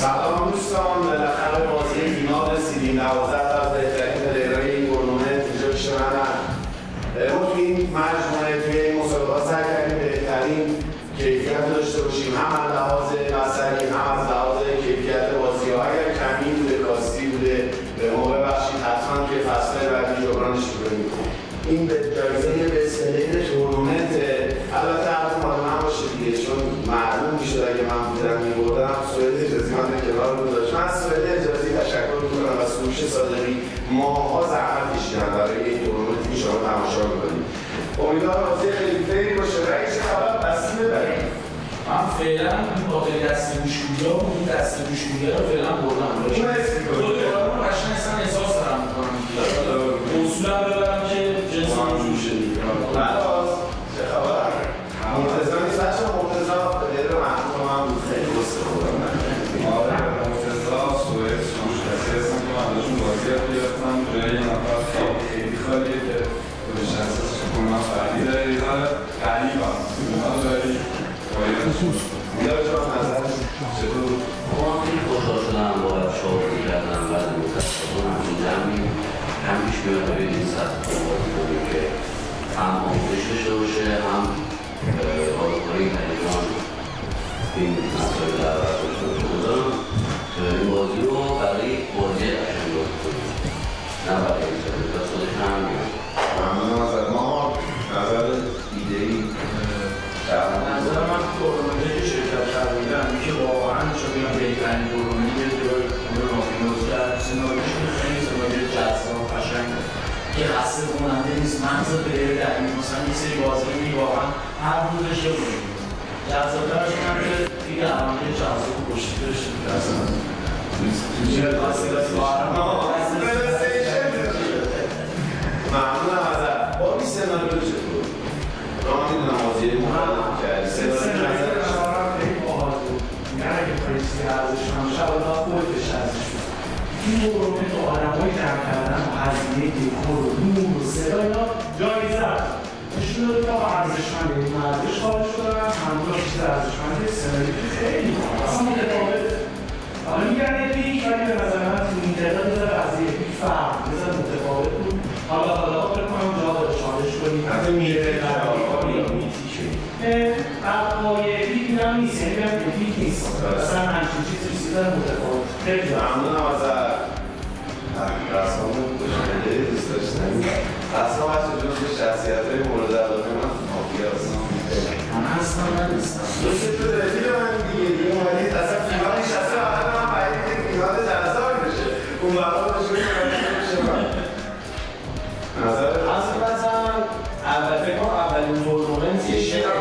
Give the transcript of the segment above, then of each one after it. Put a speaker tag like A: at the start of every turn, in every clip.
A: سلام دوستان، بالاخره بازی فینال رسیدیم. 12 تا بهترین پلیرهای این تورنمنت اینجا پیش منن. ما توی این مجموعه توی این مسابقات سعی کردیم بهترین کیفیت داشته باشیم، هم از لحاظ بصری هم از لحاظ کیفیت بازی‌ها. اگر کمی بوده، کاستی بوده، به ما ببخشید، حتما که فصل بعدی جبرانش می‌کنیم. این به جایزه بست پلیر تورنمنت البته حرف مال من باشه دیگه، چون معلوم میشد اگه من بودم می‌بردم. سوئد اجازی من کنار رو داشت. من از سوئد اجازی تشکر می‌کنم و سروش صادقی ماها زحمت کشیدن برای این تورنمنتی که شما تماشا می‌کنید. امیدوارم بازی خیلی فیری باشه. رئیس خبر بسیم ببرید.
B: من فعلا باقی دست گوشگویی‌ها و این دست گوشگویی‌ها رو فعلا بردم.
A: اون اسم
B: دوران قشنگ اصلا احساس دارم می‌کنم. اصولا ببرم که جنس همونجور شه دیگه.
A: مراز چه خبر؟ مرتضی نیست بچه ها. مرتضی پلیر محبوب من بود. خیلی دوسته خودم من.
C: آره مرتضی سوئد سروش کسی هستم که من داشتون بازی یاد گرفتم. جای یه نفر خیلی خالیه که خودش احساس کنم فردی داره. یه ذره غریبم. اینا داری
A: میدار جان نظر چطور؟
D: ما خیلی خوشحال شدم با افشار بازی کردم بعد متاسفانه همچون جمعی هم پیش میاد به این سطح بازی کنیم که هم آموزش داشته باشه، هم بازیکن‌های هیجان این مسائل در برداشت داشته باشم که این بازی رو برای بازی قشنگ بازی کنیم، نه برای این سطح خودش هم میاد.
A: ممنونم ازت. ما نظر ایده‌ای
B: نظر من تورنمنتی که شرکت کردم که واقعا شما بهترین تورنمنتی که رافینوز کرد، سناریوش خیلی سناریو جذاب قشنگ که خسته کننده نیست. مغز پلیر در این مثلا یه سری بازی واقعا هر روزش یه بازی جذاب‌ترش اینه که دیگه همه جذاب و کشتی داشتیم که اصلا
A: ممنونم ازت. با این سناریو چطور؟ راه میدونم بازی مخالف کردی.
B: سناریو نظرم خیلی باحال بود. میگن اگه پرسی ارزش نمیشه الان خودش ارزش بود. این تورنمنت آدم‌های جمع کردن و هزینه دکور و نور و صدا اینا جایزه است. نشون داده که ارزشمنده. این ارزش قائل شدن، همون چیز ارزشمنده. سناریو خیلی اصلا متفاوته. حالا میگن یه لیگ ولی به نظر من تو اینترنت یه ذره از یه لیگ فرق بزن متفاوت بود. حالا فکر کنم جا داره چالش کنیم.
A: حتی میره
B: قایقی دیدم نیست، یعنی بهم لیگ نیست. اصلا همچین چیزی داره متفاوت. خیلی
A: ممنونم ازت. رسامون خوشمزه دوست داشتنی. رسام بچه جزو شخصیت‌های مورد علاقه من مافیاست.
B: من اصلا نیستم.
A: دوست تو رفیق من دیگه اومدید اصلا فینال نشسته بعد من باید که فینال جذابی بشه. اون وقتا بشه بشه من. نظر
B: مثلا البته ما اولین تورنمنتی شعر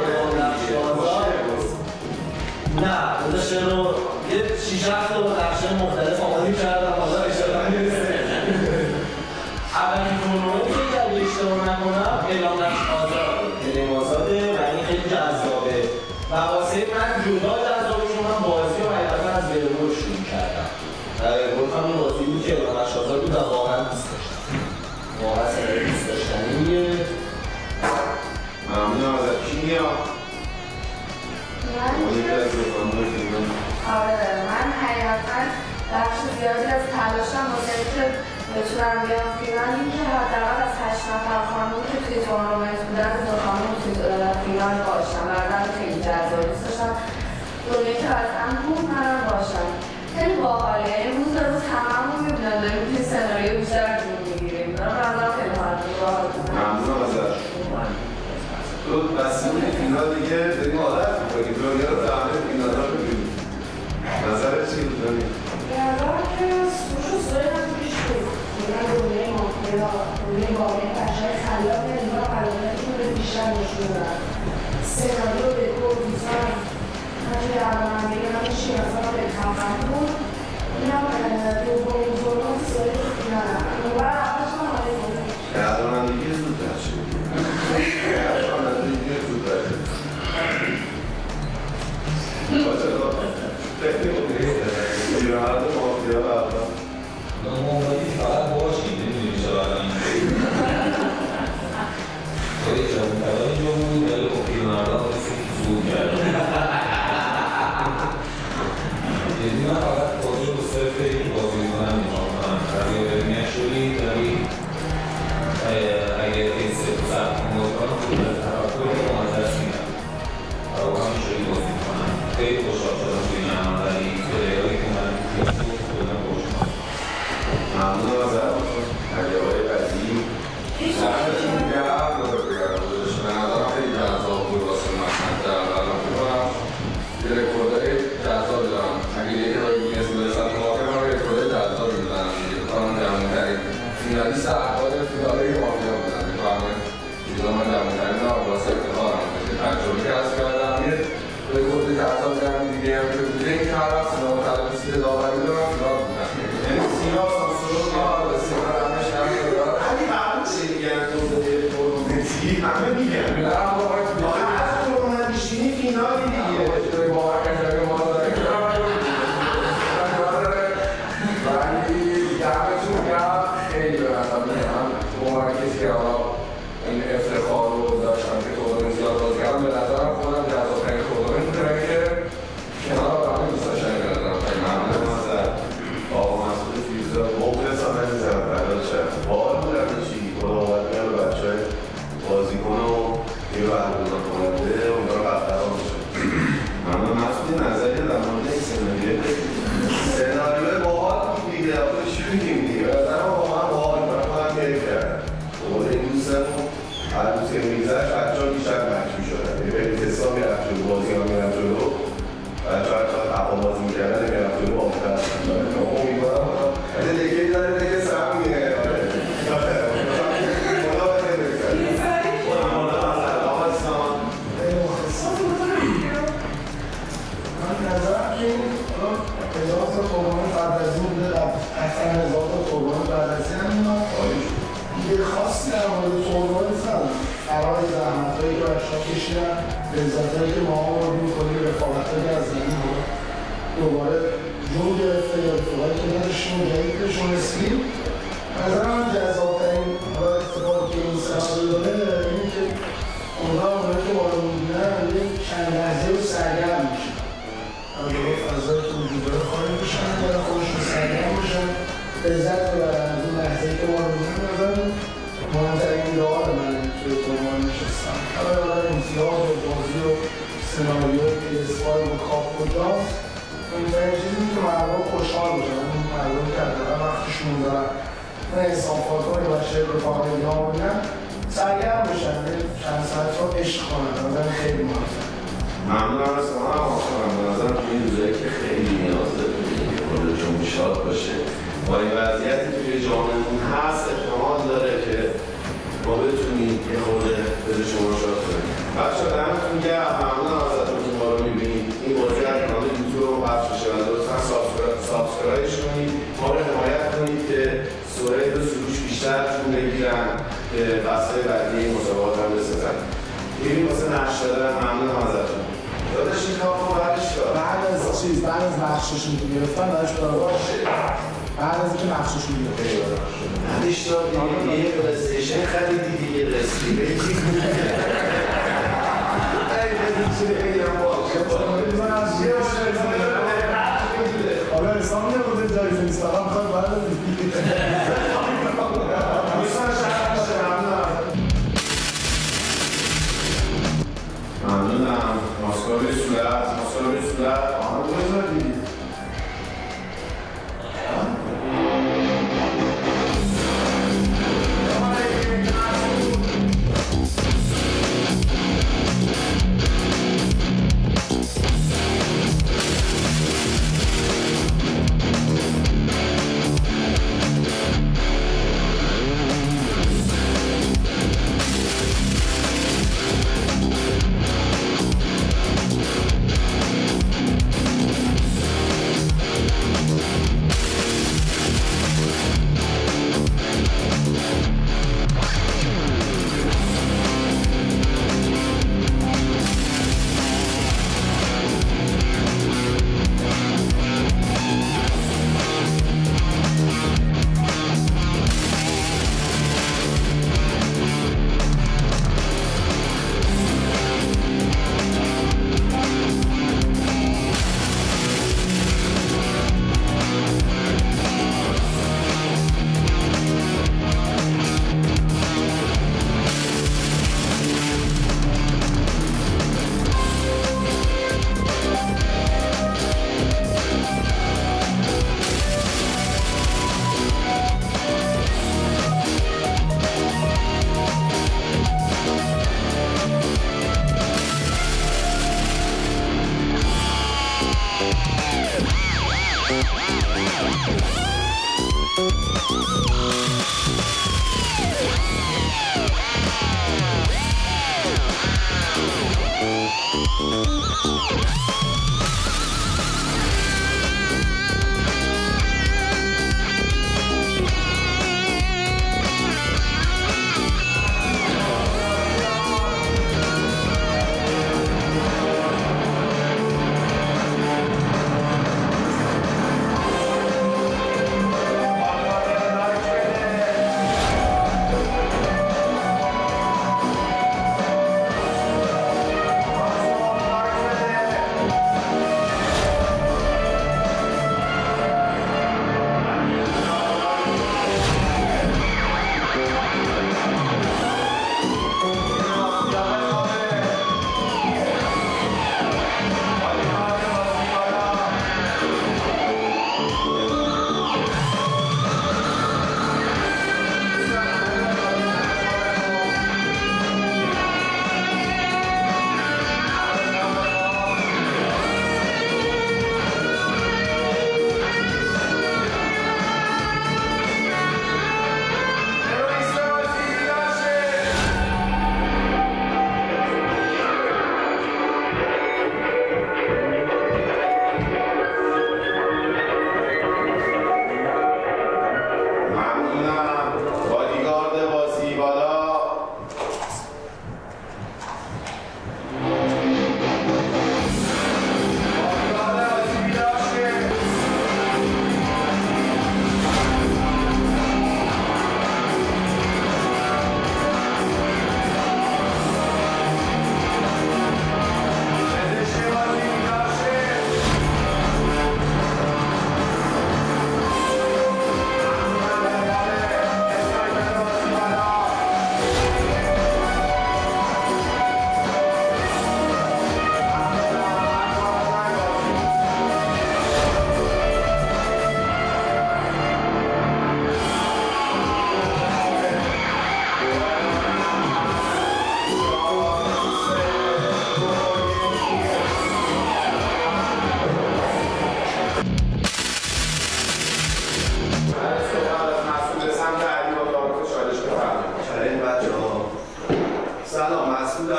B: نه داشته رو یه 6-7 تا نقشه مختلف آماده کردم حالا اشتباه نیست. اولین تورنمنتی که اگه اشتباه نکنم اعلام نقش آزاد اعلام آزاده و این خیلی جذابه و واسه من جدا جذابه چون من بازی رو حقیقتا از ورولف شروع کردم. ورولف هم این بازی بود که اعلام نقش آزاد بود و واقعا دوست داشتم. واقعا سنگه دوست داشتنیه.
A: ممنونم ازت. کی میاد؟
E: آره من حقیقتا بخش زیادی از تلاشم واسه اینکه بتونم بیام فینال این که حداقل از 8 نفر خانوم که توی تورنمنت بودن 2 خانوم توی فینال باشم. بعداً خیلی جذاب دوست داشتم دنیایی که اصلا بود منم باشم. خیلی باحاله، یعنی روز به روز هممون می‌بینم داریم توی سناریو بیشتر جون می‌گیریم. من نظرم خیلی باحال بود.
A: ممنونم ازت. تو مسئول فینال دیگه داریم عادت میکنیم دنیا رو به همه فینال ها ببینیم نظرت چی بود داریم؟
E: به نظرم که سروش و سوره هم پیش بود من دنیای مافیا دنیای واقعی بشر خلاق اینا قرارتون رو بیشتر نشون دارن سناریو به دور دیزاین همچه در من بگم همه شیرازان به خواهم بود این هم دومین فرمات سوره تو فینالم نوبر اولش هم آره بودم
A: گردانندگی زودتر شد گردانندگی زودتر شد خیلی خوبیه پیرمرد مافیا بردا
F: نمومدی فقط باشی نمیدونی چرا الان خیلی جمعترها اینجا بود ولی خب پیرمردها مثل که زود کردن یعنی من فقط بازی رو صرف این بازی کنم نگاه کنم اگه برمیه شدی ولی اگه این صرف سرد کنم کنم خود از تفکر رو از دست میدم برای همین شدی بازی کنم خیلی خوشحال شدم توی این عمل ولی پلیرهایی که من خودم خوشم
A: ممنون از تجربه‌های قدیم
C: نقشتون گرم داره بگرم بودش به نظرم خیلی جذاب بود واسه من در الان بکنم یه رکوردهای جذاب دارم اگه یکی رو می‌نسیم برسن تو واقع من رکوردهای جذاب می‌زنم دیگه بکنم جمع‌ترین فینالیست احوال فینالهای مافیا بودم می‌فهمه چیزا من جمع‌ترین دارم واسه افتخارم تجربه کسب کردم یه رکورد جذاب دارم دیگه هم که بوده این که هر وقت سینا متلبسی داوری دارم فینال بودم
A: یعنی سینا سانسورو همین معلوم چه میگن توضیح تورنمنتی همه میگن آخه از تورنمنت میشینی فینالی دیگه
C: باور کردن ما داره ولی دمتون گرم خیلی به نظر میاد من کسی که این افتخار رو داشتم که تورنمنت زیاد بازی کردم به نظرم خودم جذاب‌ترین تورنمنت بودم که کنار همه دوستاش نمی‌دادم خیلی ممنونم ازت
A: آقا مسئول فیزا مخلصم عزیزم برای چه بال بودم چی خداوند میاره بچه‌های بازیکن و یه برگزار کننده اونها رو برقرار بشه ممنون مسئول نظری در مورد این سناریو باحال بود دیگه چی میگیم دیگه به نظرم واقعا باحال بود خودم کیف کردم دوباره این دوستمون هر روز که میگذشت بچه‌ها بیشتر مچ می‌شدن یه خیلی حساب می‌رفت جلو بازی‌ها می‌رفت جلو بچه‌ها تقا بازی می‌کردن می‌رفت جلو باختر امیدوارم اگه دیگه داره دیگه سهم می‌گیره
B: هزار تا تورنمنت بعد از این بوده اکثر هزار تا تورنمنت بعد از این هم اینا دیگه خاصی در مورد تورنمنت ندارم برای زحمت‌هایی که بچه‌ها کشیدن لذت‌هایی که ما آوردیم کلی رفاقت‌هایی که از زمین دوباره جون گرفته یا رفاقتی که نداشتیم و جدید بهشون رسیدیم نظرم من جذاب‌ترین اتفاقی که این سناریو داره اینه که اونایی که ما رو می‌بینن یه چند لحظه رو سرگرم میشن اگه فضایی که وجود داره خارج بشن یا خودشون سرگرم بشن لذت ببرن از اون لحظه‌ای که ما رو می‌بینیم نظرم مهمترین ایده‌آل من توی تورنمنت نشستم برای امتیاز و بازی و سناریو PS5 و کاپ و جاز مهمترین چیزی که مردم خوشحال بشن اون مردم که حداقل وقتشون دارن نه انسان‌فاک‌های بچه رفاقای اینا بودن سرگرم بشن چند ساعت رو عشق کنن نظرم خیلی مهمه
A: ممنونم از شما هم آخرم به نظرم توی این روزایی که خیلی نیاز داریم که خودتون شاد باشه با این وضعیتی که توی جامعهمون هست احتمال داره که ما بتونیم یه خورده بده شما شاد کنیم بچه‌ها دمتون گرم ممنونم ازتون که ما رو می‌بینید این بازی از کانال یوتیوب رو پخش بشه و لطفاً سابسکرایبش کنید ما رو حمایت کنید که سهیل و سروش بیشتر جون بگیرن که فصل‌های بعدی این مسابقات هم بسازن میریم واسه نقش دادن ممنونم ازتون داداش این کار رو بعدش
B: بعد از نقششون که گرفتن بعدش باشه بعد از اینکه نقششون گرفتن
A: بعدش داد دیگه یه پلی‌استیشن خریدی دیگه رسیدی بگی ای بدید چه بگیرم
B: حالا حساب نبوده جایزه نیست فقط میخواد باید
A: ممنونم ماسکار به صورت آنها بذار دیگه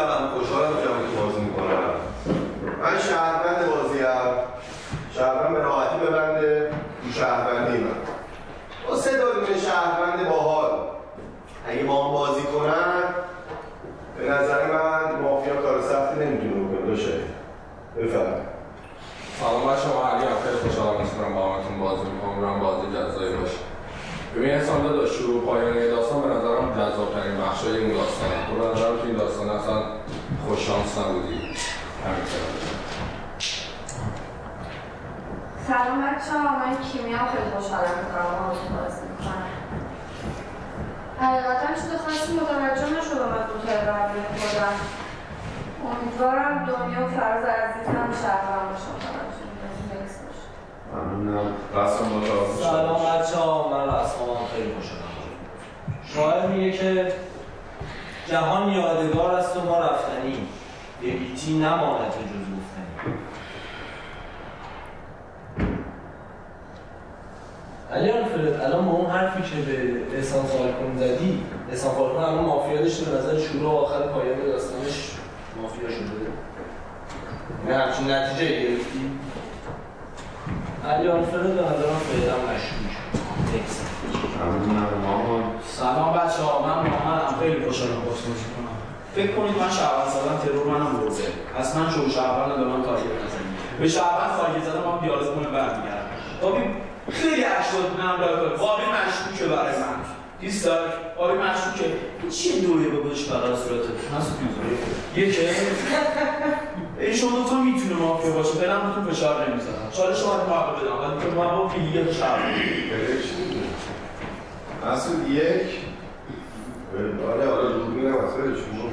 A: خوشحالم که بازی میکنم. من شهروند بازیم. شهروند به راحتی ببنده تو شهروندی من. با 3 دونه شهروند باحال اگه با هم بازی کنن به نظر من مافیا کار سختی نمیتونه بکنه. باشه بفرمایید.
C: سلام بچه‌ها، علی‌ام. خیلی خوشحالم می‌شم با همتون بازی می‌کنم. بازی جذابی باشه. ببین انسان داشت شروع پایان داستان به نظرم جذاب‌ترین بخشای این داستانه. تو به نظرم تو این داستان اصلا خوش شانس نبودی. همین
E: سلام بچه‌ها، من کیمیا، خیلی خوشحالم که دارم باهاتون بازی می‌کنم. حقیقتاً چیز خاصی متوجه نشدم از روزهای قبلی خودم. امیدوارم دنیا و فراز عزیزم شهروند باشم.
A: ممنونم. رسام با
G: سلام بچه‌ها، من رسامم. خیلی خوشحالم. شاعر میگه که جهان یادگار است و ما رفتنی، به گیتی نماند به جز گفتنی. علی آلفرد، الان با اون حرفی که به احسان فالکون زدی، احسان فالکون الان مافیا داشته، به نظر شروع آخر پایان داستانش مافیا شده. نه همچین نتیجه گرفتی؟ علی آلفرد به نظرم فعلا مشکوک.
H: سلام بچه‌ها، من محمدم. خیلی خوشحالم باهاتون بازی می‌کنم. فکر کنید من شهروند زدم، ترور منم روزه. پس من شو شهروند به من تارگت نزنید. به شهروند تارگت زدم من دیالوگمون برمیگردم. بابی خیلی اشتباه بودم برای واقعا مشکوکه برای من. دیستاک آره مشکوکه. چیه دوره بگوش برای صورتت؟ نسو پیوزه. یکه این شما دوتا میتونه مافیا باشه. فعلا بهتون فشار نمیذارم. چالش شما رو محبه بدم. ولی که ما با پیلیه تو شهروند.
A: مسعود یک آره دوربین هم از خیلی شما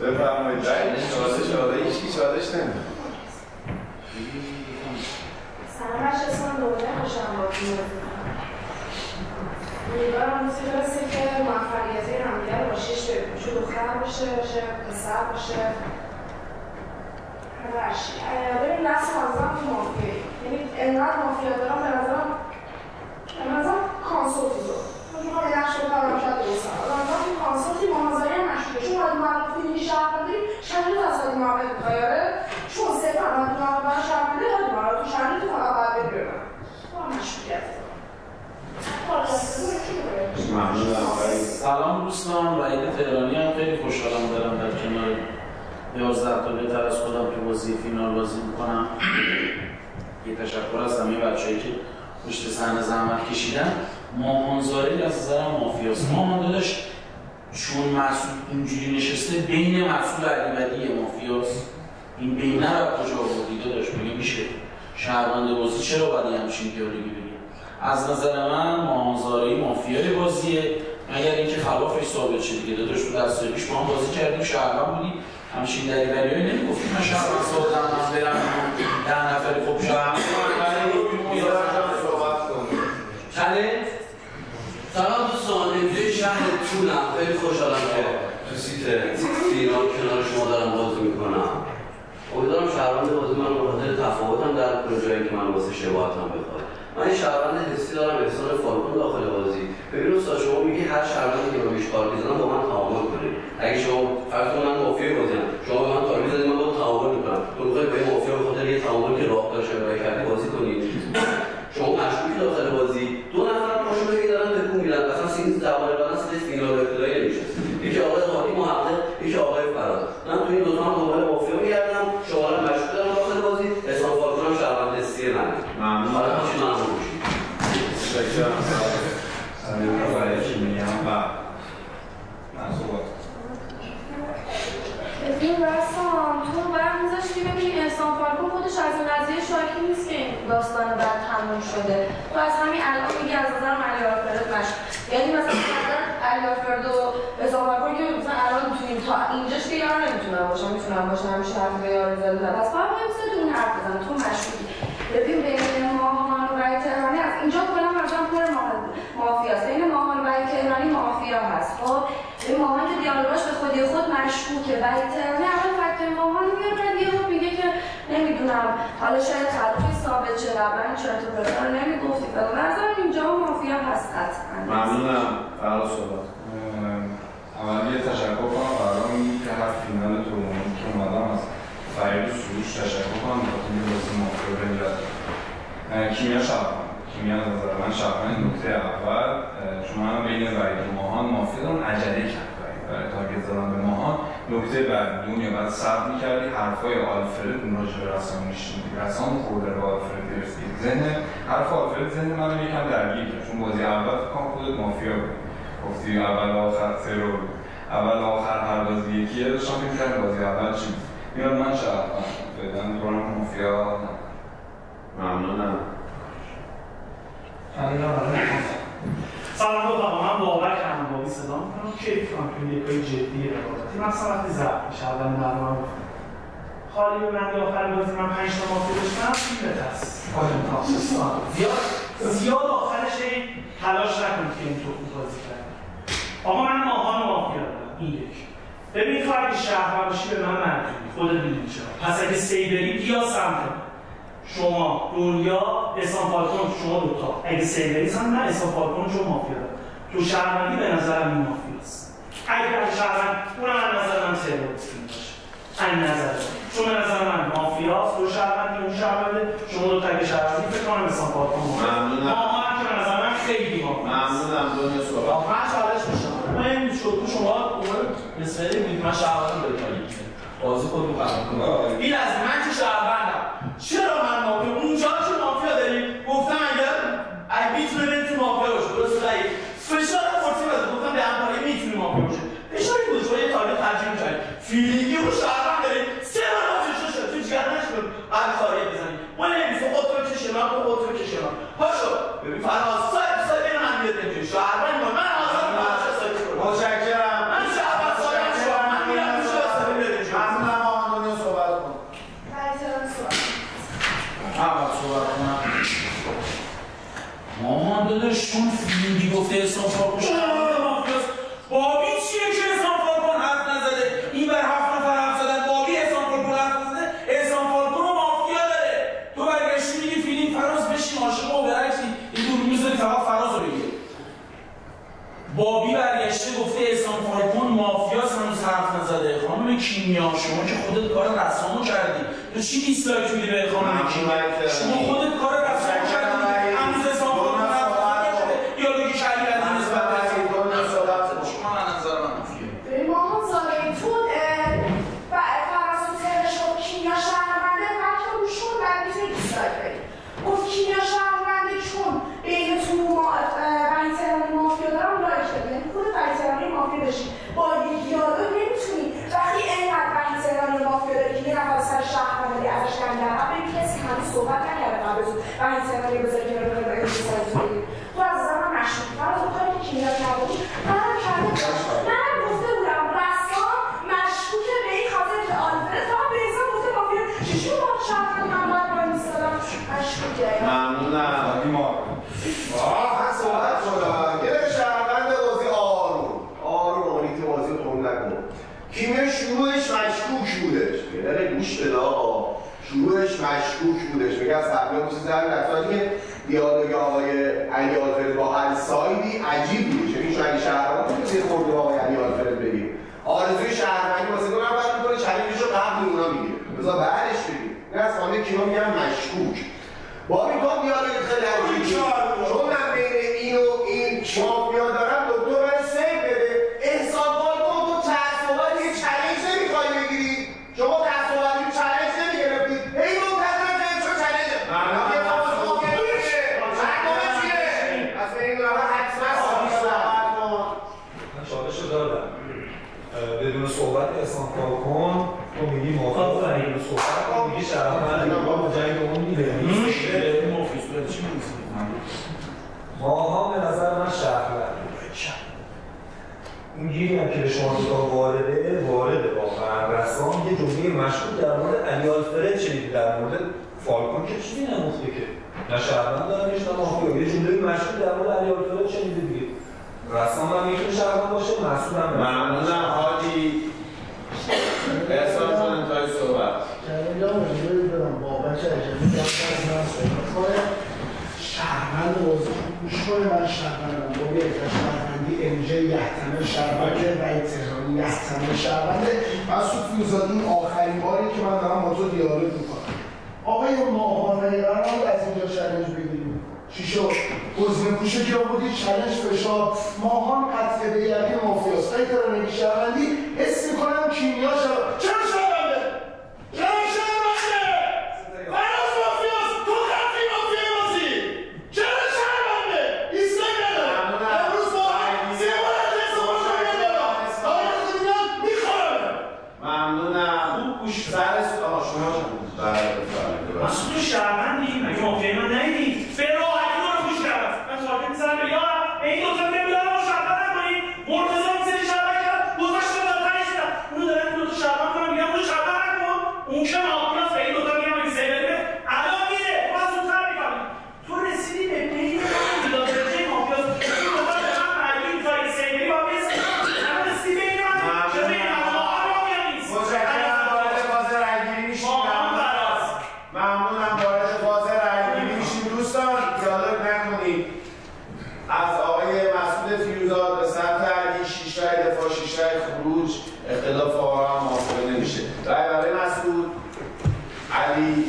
A: بفرمایید. هیچکی چالش نمیده.
E: سلام بچه، اسمم دوله، خوشم باهاتون بازی می‌کنم. امیدوارم روزی برسه که موفقیت همدیگه رو با 6 ببینیم. چه دختر باشه، چه پسر باشه، هر چی. ببین نسل منظرم تو مافیایی. یعنی انقدر مافیا دارم به نظرم کانسولتی رو. میخوام یه نقش بکنم شاید درستم. آدم تو کانسولتی محاضره هم نشده. چون باید معرفی این شهروندی شهری از خواهی محمد میخوایاره. چون صرفا باید محمد شهروندی هادی محمد تو شهری تو فقط باید بگیرم. با مشکوکیت
H: سلام دوستان، وحید تهرانی هم. خیلی خوشحالم دارم در کنار 11 تا بهتر از خودم تو بازی فینال بازی میکنم. یه تشکر از همه بچه‌ای که پشت صحنه زحمت کشیدن. مامان زاری از نظرم مافیاست. مامان داداش چون مسعود اینجوری نشسته بین مسعود علیولی مافیاست. این بینه رو کجا آوردی داداش؟ میشه شهروند بازی چرا باید همچین دیالوگی بگی؟ از نظر من مامان زاری مافیای بازیه، مگر اینکه خلافش ثابت شه دیگه. داداش تو دستای پیش ما هم بازی کردیم، شهروند بودی، همچین دریوریایی نمیگفتیم من شهروند سازم من برم 10 نفر خوب شهروند
D: سلام دوستان، امروز شهر تونم. خیلی خوشحالم که تو سیت فینال کنار شما دارم بازی میکنم. امیدوارم شهروند بازی من به خاطر تفاوتم در جایی که من واسه شباهتم بخواد. من یه شهروند حسی دارم، احسان فالکون داخل بازی. ببین استاد، شما میگی هر شهروندی که بهش تارگت زدم با من تعامل کنه. اگه شما فرض کن من مافیا بازیم، شما به من تارگت زدید، من با تعامل میکنم. تو میخوای به مافیا به خاطر یه تعامل که راه داشته ارائه کردی بازی کنی. شما مشکوکی داخل بازی. 2 نفر پاشون بگی دارن تکون میدن. مثلا سین درباره بعدن سیت فینال ابتدایی نمیشه. یکی آقای هادی محقق، یکی آقای فراز. من تو این دو تا هم دنبال مافیا میگردم. شما رو مشکوک دارم داخل بازی. احسان فالکون هم شهروند حسی منه. ممنون. حالا چی ممنون باشید.
C: تشکرم. برای چی میگم و من صحبت
E: ببین رسام، تو باید میذاشتی ببینی احسان فالکون خودش از این قضیه شاکی نیست که این داستان بعد تموم شده. تو از همین الان میگی از نظرم علی آلفرد مشکوک. یعنی مثلا علی آلفرد و احسان فالکون که مثلا الان میتونیم تا اینجاش که یار نمیتونن باشن، میتونن باشن همیشه حرف به یار زدن. پس باید وایساد اون حرف بزنه. تو مشکوکی. ببین بین ماهان و وحید تهرانی از اینجا کلا همچنان پر مافیاست. بین ماهان و وحید تهرانی مافیا هست. خب این ماهان که دیالوگاش به خودی خود مشکوکه. وحید تهرانی اول فکتور ماهان میاد بعد یهو میگه که نمیدونم حالا شاید خلافی ثابت شه قبلا چرا تو پرسان نمیگفتی فلان. به نظرم اینجا مافیا هست قطعا.
A: ممنونم. فراز صحبت.
C: اول یه تشکر کنم برای که هر فینال تورنمنت اومدم از فرید و سروش تشکر کنم بخاطر اینکه بازی مافیا رو بهت کیمیا شهروند کیمیا از نظر من شهروند نکته اول چون من بین وحید و ماهان مافیا دارم عجله کرد برای تارگت زدن به ماهان نکته بعدی دنیا بعد صبر می‌کردی حرفای آلفرد اون راجع به رسام میشنیدی رسام خورده به آلفرد گرفتی حرف آلفرد ذهن منو یکم درگیر کرد چون بازی اول فکر کنم خودت مافیا بود گفتی اول آخر ترور اول آخر هر بازی یکیه داشتم فکر می‌کردم بازی اول چی میاد من شهروند فعلا دورم مافیا
A: ممنونم.
B: سلام رفقا، من بابک همبابی صدا میکنم کیف کنم توی یکای جدی رقابتی مثلا وقتی ضبط میشه اول برنامه گفتم خالی به من آخر بازی من 5 تا مافیا داشتم این بترس زیاد آخرش تلاش نکنید که این تو خوب بازی کرد آقا من ماهان مافیا دارم این یک ببین تو اگه شهروند باشی به من مرجونی خودت میدونی چرا پس اگه سیبری بیا سمت شما دنیا اسام فالکون شما دوتا اگه سیبریز هم نه اسام فالکون چون مافیا دارم تو شهروندی به نظرم این مافیاست اگه شهروند اونم از نظر من سیبریز باشه این نظر چون به نظر من مافیاست دو شهروندی اون شهرونده شما دوتا اگه شهروندی فکر کنم اسام فالکون
A: ممنونم
B: ما هم که به نظر من خیلی مافیاست
A: ممنونم دنیا صحبت
G: من چالش میشم من شد تو شما اون مثلی میگید من شهروندم دارید بازی خود رو قرار کنم این از من که شهروندم چرا من مافیا اونجا که مافیا داریم گفتم اگر میتونه برید تو مافیا باشه درست رأی فشار فورسی بده گفتم به همکاری میتونه مافیا باشه فشاری بود شما یه تارگت ترجیح می‌کنید فیلینگی رو شهروند دارید سه بار مافیا شد تو جگرش رو بعد تارگت بزنید ما نمی‌فهمم خودت رو کشه من خودت رو کشه من پاشو ببین فراز سایت بین من میاد نمیشه شهروند من حاضرم باشه سایت رو
A: متشکرم
G: من شهروند سایت شما من میرم تو شهر
A: ممنونم آقا دنیا صحبت کن
H: مامان داداش چون فیلینگی گفته اسلام فارکون مافیاست بابی چیه که اسلام فارکون حرف نزده این بر 7 نفر حرف زدن بابی اسلام فارکون حرف نزده اسلام فارکون رو مافیا داره تو برگشتی میگی فیلینگ فراز بشین عاشق و برعکسی این دور میذاری فقط فراز رو بگیر بابی برگشته گفته اسلام فارکون مافیاست هنوز حرف نزده خانم کیمیا شما که خودت کار رسامو کردی تو چی دیسلایک میدی به خانم کیمیا شما خودت کار رسامو کردی هنوز اسلام فارکون حرف نزده دیالوگی کردی از این نسبت به شما من نظر من مافیا
E: ماهان زاره تو فراز و ترش و کیمیا شهرونده فکر رو شون باید میتونی دیسلایک بدی گفت کیمیا شهرونده چون بینتون وحید تهرانی مافیا دارم لایک دادی یعنی خود وحید تهرانی مافیا داشتی با یک دیالوگ نمیتونی وقتی اینقدر وحید تهرانی مافیا داری که یه نفر سر شهروندی ازش کم کرد قبل این کسی که هنوز صحبت نکرده قبل از اون وحید تهرانی بذاری که رو باید دیسلایک بدی تو از نظر من مشکوکی فراز اون کاری که کیمیا کرده بود منم کرده منم گفته بودم رسام مشکوکه به این خاطر که آلفرد فقط به حساب گفته مافیا چجوری با شهروند من باید با این ایستادم مشکوکه
A: ممنونم هست صحبت شدم یه شهروند بازی آروم آنیتی بازی تون نکن کیمیا شروعش مشکوک بودش یه گوش بده آقا شروعش مشکوک بودش میگه از قبل اون چیز در نفساتی که دیالوگ آقای علی آلفرد با هر سایدی عجیب بودش یعنی شما اگه شهروند میتونید خورده با آقای علی آلفرد بگید آرزوی شهروندی واسه دو نفر میکنه چلنجش رو قبل اونا میگیره بذار بعدش بگید این از خانه کیمیا میگم مشکوک با میگم دیالوگ خیلی عجیبی چون من بین این و این مافیا دارم دکتر من سیو بده احسان فالکون تو تعصبات یه چلنج نمیخوای بگیری شما تعصبات یه چلنج نمیگرفتی این منتظر جایی چون چلنج یه فاز مافیا میشه برنامه چیه؟ از این نوع حتما صحبت کن
F: من چالش رو دادم بدون صحبت احسان فالکون تو میگی مافیا بدون صحبت تو میگی شهروند ما با جنگ اون میبریم ماها به نظر من شهروند این گیری هم که به شما دوتا وارده واقعا رسام یه جمله مشهور در مورد علی آلفرد شنیدی در مورد فالکون که چیزی نمخته که نه شهروند دارنش نه مافیا یه جمله مشهور در مورد علی آلفرد شنیدی دیگه رسام هم میتونه شهروند باشه مسئول هم
A: ممنونم حاجی احسان جان انتهای صحبت
I: جواب مجبوری بدم بابک عجبی شهروند بازی گوش کنه من شهروندم با یه شهروندی انجا یحتمل شهروند وحید تهرانی یحتمل شهرونده. مسعود فیروزاد این آخرین باری که من دارم با تو دیالوگ میکنم. آقای ماهان قرار از اینجا چالش بگیریم. چی شد؟ گزینه پوشه که آوردی چالش فشار. ماهان قطعه به یقین مافیاست. اگه داره نگی شهروندی حس میکنم کیمیا شد. چرا شهرونده؟ چرا شهرونده؟ فراز مافیاست. تو قطعی مافیای بازی. چرا شهرونده؟ ایسلاک نداره. امروز با سه بار از حساب شده دارم. آقای خودیان میخورم.
A: ممنونم. خوب گوش سر شما
B: مسعود شهروندی؟ مگه مافیای من ندیدی؟ به راحتی رو گوش کردم. من تارگت می‌زنم به یارم. این دو تا نمی‌دونم ما شهروند نکنیم. مرتضی هم سری شهروند کردم. گذاشتم در تنش شدم. اونو دارم این دو تا شهروند کنم میگم اونو شهروند نکن. اون که مافیاست به این دو تا میگم اگه سیبریه الان میره. تو از زودتر می‌فهمی. تو رسیدی به بین من میلاد درجه مافیاست. این دو تا به من معلومی تا اگه سیبری با بیست. الان رسیدی بین من. چه بین من مافیا نیست.
A: ممنونم. وارد فاز رأی‌گیری میشیم. دوستان دیالوگ نکنید. از آقای مسعود فیروزاد به سمت علی 6 رأی دفاع 6 رأی خروج. اختلاف آرا هم موافقه نمیشه. رأی برای مسعود، علی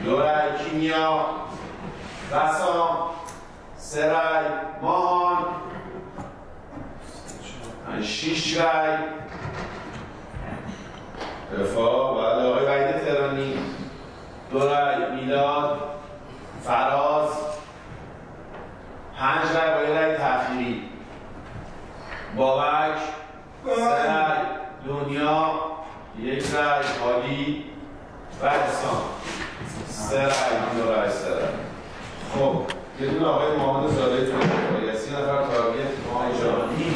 A: 2 رأی، کیمیا، رسام 3 رأی، ماهان 6 رأی دفاع. بله آقای وحید تهرانی 2 رأی، میلاد، فراز 5 رأی با 1 رأی تأخیری، بابک 3 رأی، دنیا 1 رأی، هادی و احسان 3 رأی، 2 رأی 3 رأی. خب یه دونه آقای محمد زاده تو دفاعی است. 3 نفر تارگت ما ایجانی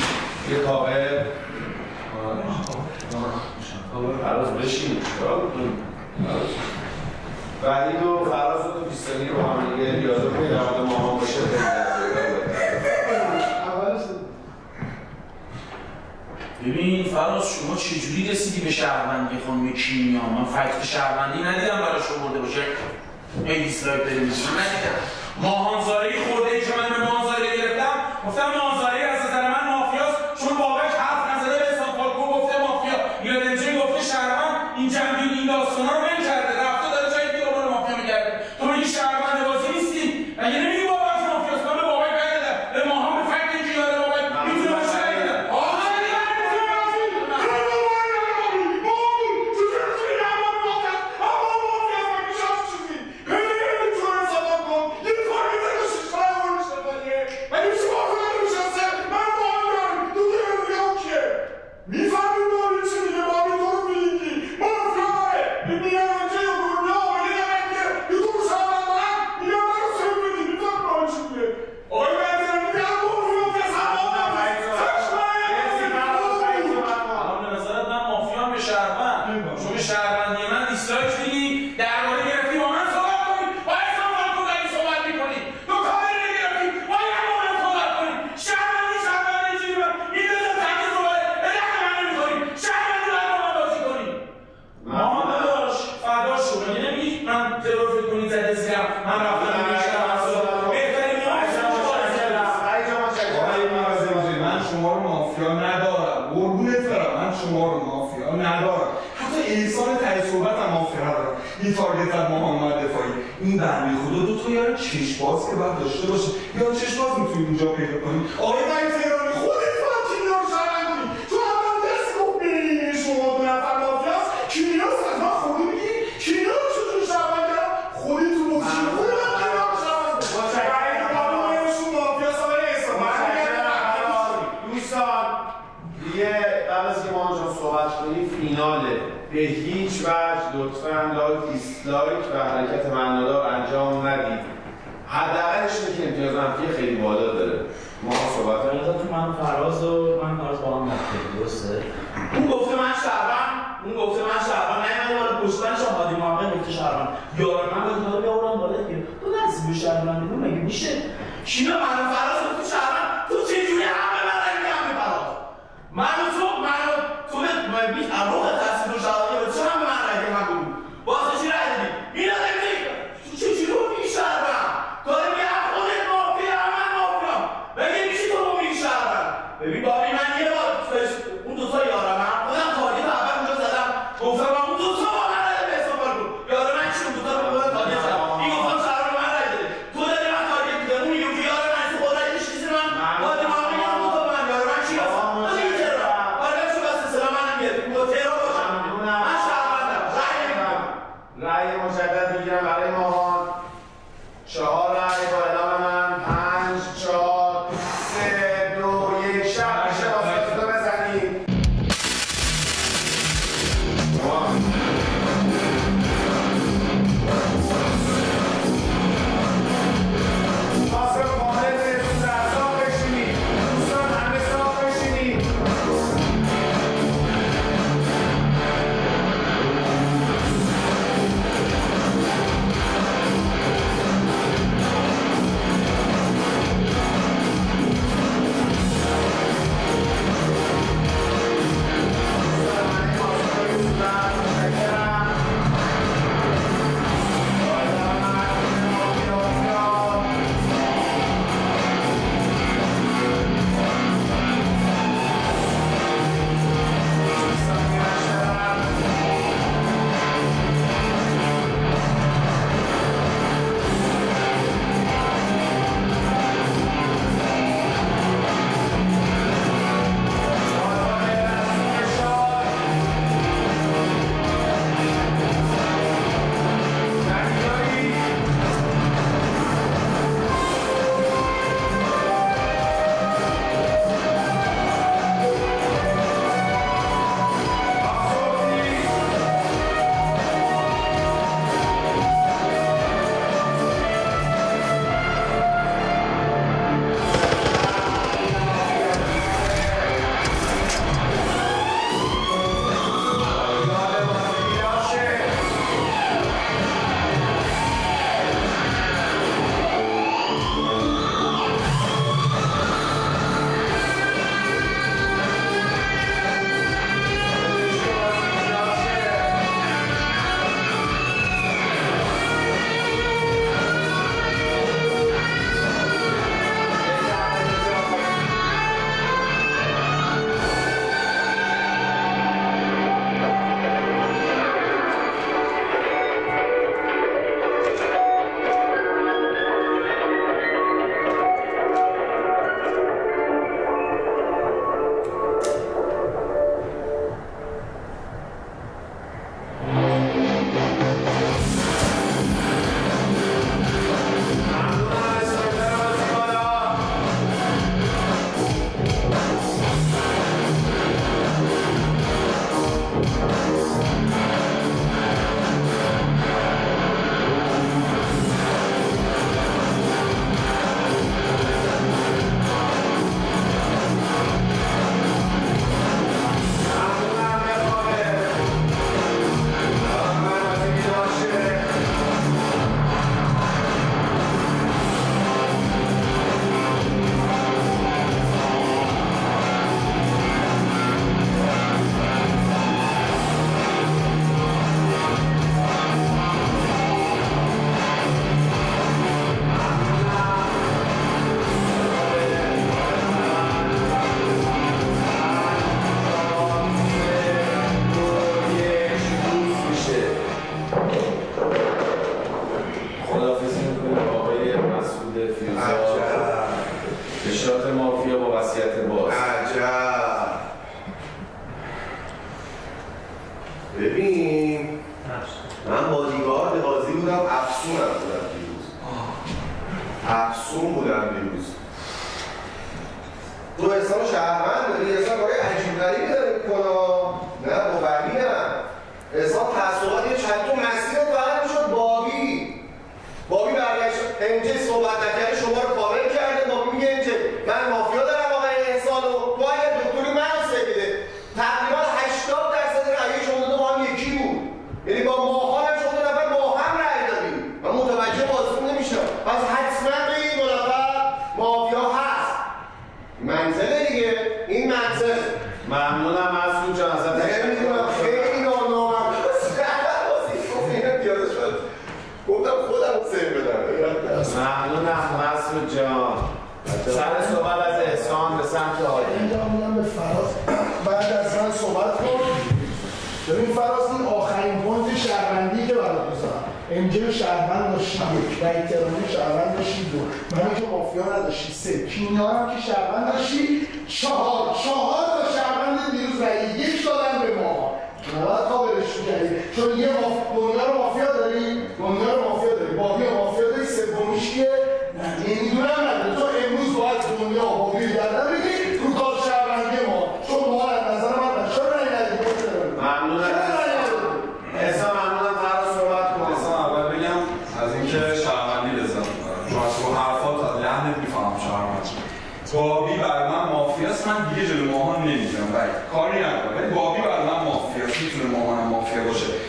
A: یه کاور فراز بشین چرا بودیم وحید و فراز و بیستانی با هم دیگه دیالوگ کنید. در مورد ماهان باشه
H: ببین فراز شما چجوری رسیدی به شهروندی خانم کیمیا؟ من فکت شهروندی ندیدم براش آورده باشه. ای دیسلایک داریم ندیدم. ماهانزاری خورده ای که من به ماهانزاری گرفتم گفتم ماهانزاری از نظر من مافیاست چون بابک حرف نزده به حساب فالکو گفته مافیا. یادمچه گفته شهروند این جنبین این داستانا رو من کرده رفته داره جایی که دنبال مافیا میگرده. تو میگی شهروند بازی نیستی. مگه نمیگی بابک مافیاست؟ من به بابک رأی دادم. به ماهان به فکت اینکه یاره بابک میتونه باشه رأی دادم.
F: چشم باز که باید داشته باشه یا چشم باز میتونی اونجا پیدا کنی. آقای وحید تهرانی خودت باید کیمیا رو شهروند کنی. تو اول دست گفت بین شما 2 نفر مافیاست. کیمیاست از من خودی میگی کیمیا رو چطور شهروند کردم؟ خودی تو بازی خودی من کیمیا رو شهروند کنی. وحید قانونشون مافیاست آقای احسان.
A: دوستان دیگه قبل از که ما جان صحبت کنیم فیناله. به هیچ وجه لطفاً لایک دیسلایک و حرکت معنادار انجام ندید. حداقلش اینه که امتیاز منفی خیلی بالا داره. ما صحبت کنیم.
J: تو من فراز با هم مافیا درسته؟ اون گفته من شهروند نه من وارد پشتنش هادی محمد گفته شهروند. یارو من باید داره بیاورم بالا دیگه. تو نرسی به شهروند دیگه مگه میشه؟ کیمیا من فراز گفته شهروند تو چجوری همه من رنگی همه فراز؟ منو تو بی اروح تصویر و شهروندی رو چرا به من رنگی هم بود؟ بازه چی رای دادی؟ اینا نمیدی تو چجوری رو میگی شهروند؟ داره میگه هم خودت مافیا هم من مافیا. بگه میشی تو رو میگی شهروند. ببین بابی من یه بار اون دوتا یارم
A: ببین من بادیگارد قاضی بودم، افسونم بودم دیروز. افسون بودم دیروز. تو احسان شهروند داری، احسان کاری عجیب غریبی داری میکنه. نه با وحیدم احسان تعصبات یه چند تو مسیرت فقط میشد بابی برگشت انجه صحبت نکرده شما رو کامل کرده. بابی میگه انجه من مافیا دارم آقای احسان و تو اگر دکتری منو سفیده تقریبا 80% رأی شما دو با هم یکی بود، یعنی با ماهان هم شما دو نفر با هم رأی دادیم. من متوجه بازیتون نمیشم، پس حتما بگید دو نفر مافیا هست. منطقه دیگه، این منطق.
J: ممنونم مسعود جان ازت.
A: نمیدونم خیلی نامرد گفتم خودم سیر بدم.
J: ممنونم مسعود جان. سر صحبت از احسان به سمت عالی.
I: اینجا میدم به فراز بعد از من صحبت کن. ببین فراز، این آخرین پوینت شهروندی که برات میذارم، امجه شهروند داشتی یک، احترامی شهروند داشتی دو، منو که مافیا نداشتی سه، کیمیا هم که شهروند داشتی چهار تا شهروند دیروز رأی یک دادن به ما. نباید کاورش می‌کردی چون یه دنیا رو مافیا داری، بابی رو مافیا داری، سومیش که نمیدونم نداره. تو امروز باید دنیا و بابی رو گردن بگیری رو کار شهروندی ما، چون ما از نظر من چرا رأی ندید؟
J: ممنونم.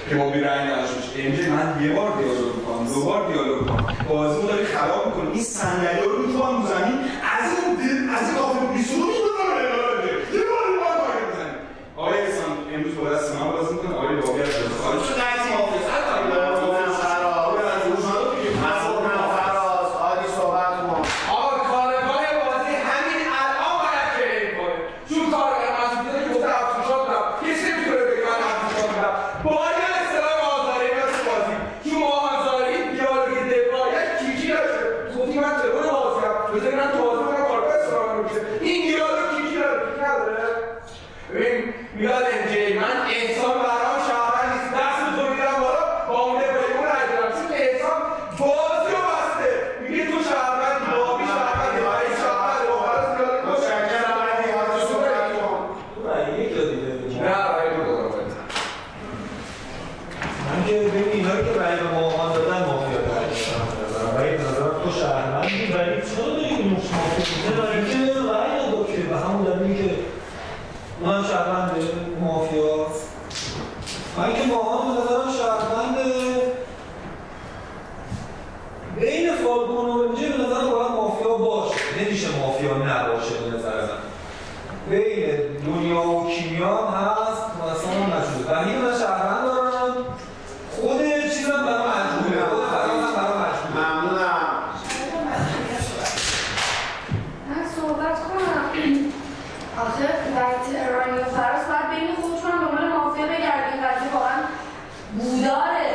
C: که ما بی رأی نشوش. امروز من یه بار دیالوگ میکنم، دو بار دیالوگ میکنم، بازی رو داری خراب میکنی. این صندلی رو میتونم رو زمین از این کافه بیسونو میدونم یه بار کاری بزنیم. آقای احسان امروز با دست من بازی میکنه، آقای باقی از دست خارج شد. قطعی حافظ
K: میاد اینجایی من احسان برام شهرن نیست دست تو میرم بالا با اونه بایمون نجرم چون احسان بازی رو بسته میگه تو شهرن بابی شهرن بایی شهرن آخرس بیاد
A: مشکل آمدی حالا صحبت کن
F: تو رأی یک دادی
K: نه رأی دو دارم
F: من که ببین اینایی که رأی به ماهان دادن مافیا رأی دادن رأی به نظرم تو شهروندی ولی چرا داری این مافیا برای که رأی نداد که به همون دلیلی که من شهروند مافیاست من که ماهان به نظرم شهرونده بین فالکون و اینجا به نظرم باید مافیا باشه نمیشه مافیا نباشه به نظر من بین دنیا و کیمیا هست مثلا مجموعه و این من شهروند دارم خود چیزم برای مجموعه خود فرازم برای مجموعه
A: ممنونم
E: من صحبت کنم آخه در تهرانی و فراز باید بین خودشون دنبال مافیا بگردیم وقتی واقعا بوداره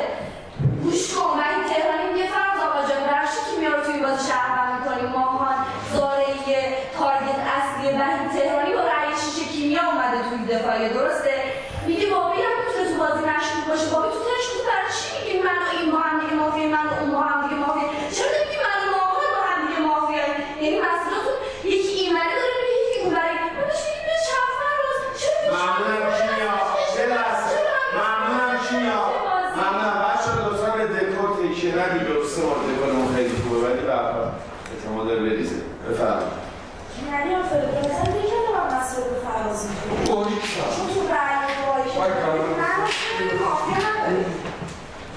E: گوش کن و این تهرانی میگه فراز آقا جان برشی کیمیا رو توی بازی شهروند میکنیم ماهان زارهی تارگت اصلی و این تهرانی با رأی شیشه کیمیا اومده توی دفاعیه درسته میگه بابی هم میتونه تو بازی مشکوک باشه بابی تو ترش بود برای چی میگی من و این با هم دیگه مافیا من و اون با هم دیگه مافیا چرا نمیگی من و ماهان با هم دیگه مافیا یعنی مسئولاتون یکی ایمنی داره میگه یکی اون برای
A: ممنونم کیمیا چه لحظه ممنونم کیمیا ممنونم بچه ها لطفا به دکور تکیه ندید درسته ما دکورمون خیلی خوبه ولی برها اعتماد داره بریزه بفرمایید
E: یعنی آفرین به نظر دیگه نباید مسئله به فراز میکنیم چون تو رأی بایی من مافیا نداریم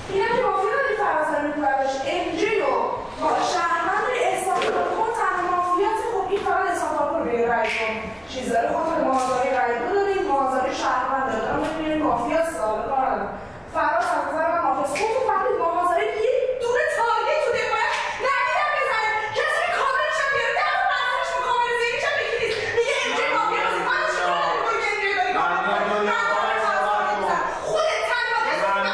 E: این هم که مافیا نداری فراز داری میکنش امجی رو با شهرمند داری احسان کن تنها مافیات خب این فقط احسان کن به رأی کن چیز داره خود به مازاری رأی دو داریم مازاری شهرمند داره دارم ببینیم مافیا ساله کارم فراز از نظر من مافیاست خود تو فقط مازاری یه دونه تارگت تو دفاعه ندیدم بزنه کسی که کاملش هم بیاره در اون مسئلش با کامل زیریش هم یکی نیست میگه امجی مافیا رو زیفانش رو نمیکنی که امجی داری خودت تنها کسی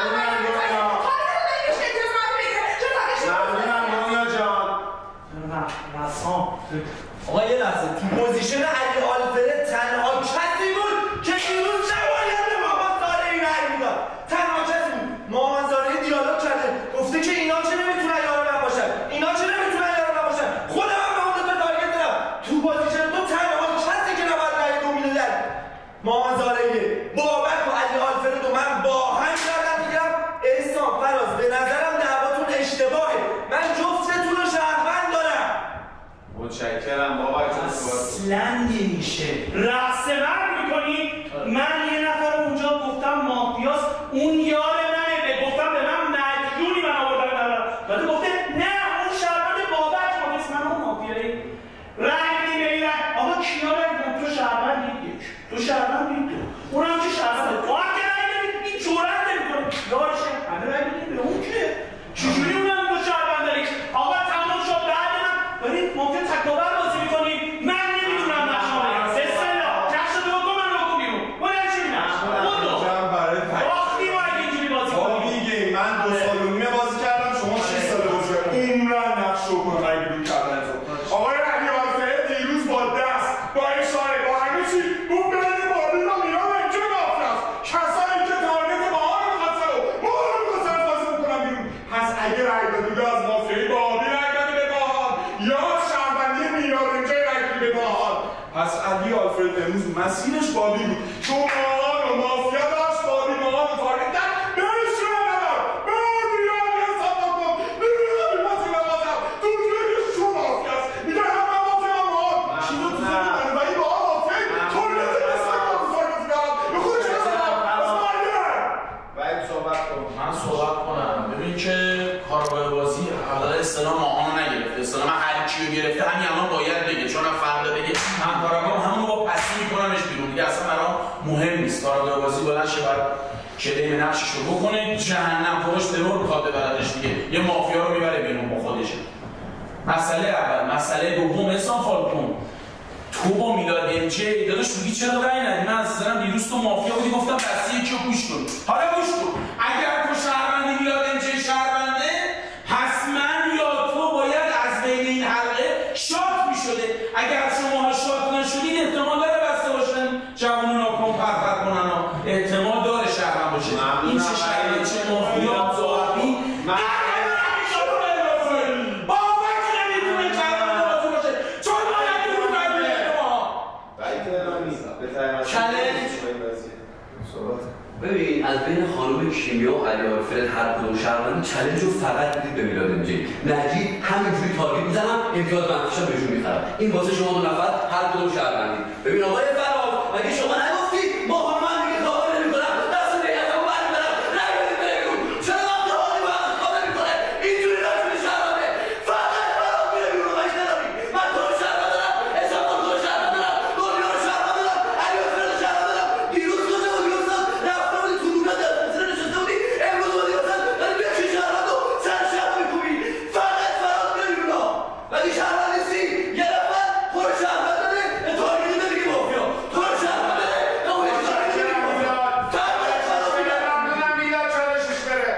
G: آقا یه لحظه تو پوزیشن علی آلفرد تنها کسی بود که دیروز نباید به محمد زارعی رأی میداد تنها کسی بود محمد زارعی دیالوگ کرده گفته که اینا چه نمیتونن یار من باشن اینا چه نمیتونن یار من باشن خودم هم به اون دو تا تارگت دادم تو پوزیشن تو تنها کسی که نباید رأی دو میدادن محمد زارعی بابک و علی آلفرد و من با هم کردم میگم احسان فراز به نظرم دعواتون اشتباهه من جفتتون رو شهروند دارم
A: متشکرم بابا
B: اصلا نمیشه رأس من میکنی من یه نفر اونجا گفتم مافیاست اون یار منه گفتم به من مجنونی من آوردم دارم بعد گفته نه اون شهروند بابک مافیاست من اون مافیایی رأی میدیم آقا کیا رأی دادن تو شهروند یک تو شهروند دو اونم که شهروند باید که رأی بدید این جرأت نمیکنه یارشه همه رأی بدید به اون که چجوری اونم تو شهروند داری آقا تمام شد بعد من برید ممکن تکاور بازی میکنید من نمیتونم نقشه بگم بسیار نقشه تو بگم من رو بیرون باید چی میدم وقتی باید اینجوری بازی کنید
C: میگه من 2 سال و نیمه بازی کردم شما 6 سال بازی کردم عمرن نقش رو کن رای بیرون کردن تو آقای علی آلفرد دیروز با دست با اشاره با همه چی بود بین بابی و میران اینجا مافیاست کسایی که تارگت با ها رو میخواستن و ما رو میخواستن بازی بکنم بیرون پس اگه رای دادی از مافیایی بابی رای دادی به باحال یا شهروندی میران اینجا رای دادی به باحال پس علی آلفرد امروز مسیرش بابی بود چون باحال و مافیا داشت بابی باحال و تارگت کرد بهش رای نداد بابی رای حساب کن نمیدونم بازی نبازم تو جوری شو مافیاست میگه همه مافیا باحال چی رو تو زنی بنابراین باحال مافیایی کلیت نسبت با تارگت کردم به خودش نسبت
A: صحبت کن.
H: من صحبت کنم. ببین که کارگاه بازی اولا اصطلاح ماهانو نگرفته، اصطلاح من هر کیو گرفته همین الان باید بگه، چون فردا بگه من کارگاه همون با پسی میکنمش بیرون دیگه اصلا برام مهم نیست. کارگاه بازی بلند شه بعد کلیم نقشش رو بکنه جهنم خودش ترور میخواد ببردش دیگه، یه مافیا رو میبره بیرون با خودش. مسئله اول. مسئله دوم، احسان فالکون تو با میلاد امجی داداش میگی چرا رأی ندی؟ من از نظرم دیروز تو مافیا بودی، گفتم دستی یکی رو گوش کن. حالا گوش کن، اگر تو شهروندی میلاد امجی شهرونده پس من یا تو باید از بین این حلقه شات میشده. اگر شماها شات نشدید احتمال داره بسته باشن جوانون آکام پرپر کنن ها، احتمال داره شهروند باشه. این چه شهروند چه مافیا زاهی
D: ببین از بین خانم کیمیا و علی آرفرد هر کدوم شهروندی چالش رو فقط بدید به میلاد امجی. نجیب همینجوری تارگت میزنم امتیاز منفیشم بهشون میخرم. این واسه شما دو نفر هر کدوم شهروندی. ببین آقای فراز مگه شما نگفتی ما من دیگه کار نمیکنم دست نیتمو برمیدارم رای بدید بره بیرون؟ چرا وقتی حالی باید کار نمیکنه اینجوری نشونه شهرونده فقط فراز میره بیرون؟ مگه نداری؟ من تو رو شهروند دارم، حساب تو رو شهروند دارم، دنیا رو شهروند دارم، علی آرفرد رو شهروند دارم. دیروز کجا بودی استاد؟ رفته بودی تو دونه دسترسی نشسته بودی، امروز بودی استاد داری بیا چی شهروند و سر شهروند میکوبی. فقط فراز میره بیرون ها. مگه شهروند نیستی؟ یه نفر تو رو شهروند داره به تارگیت نمیگی مافیا، تو رو شهروند داره به اون یکی تارگیت نمیگی مافیا. فقط فراز میره.
A: ممنونم میلاد چالشش بره.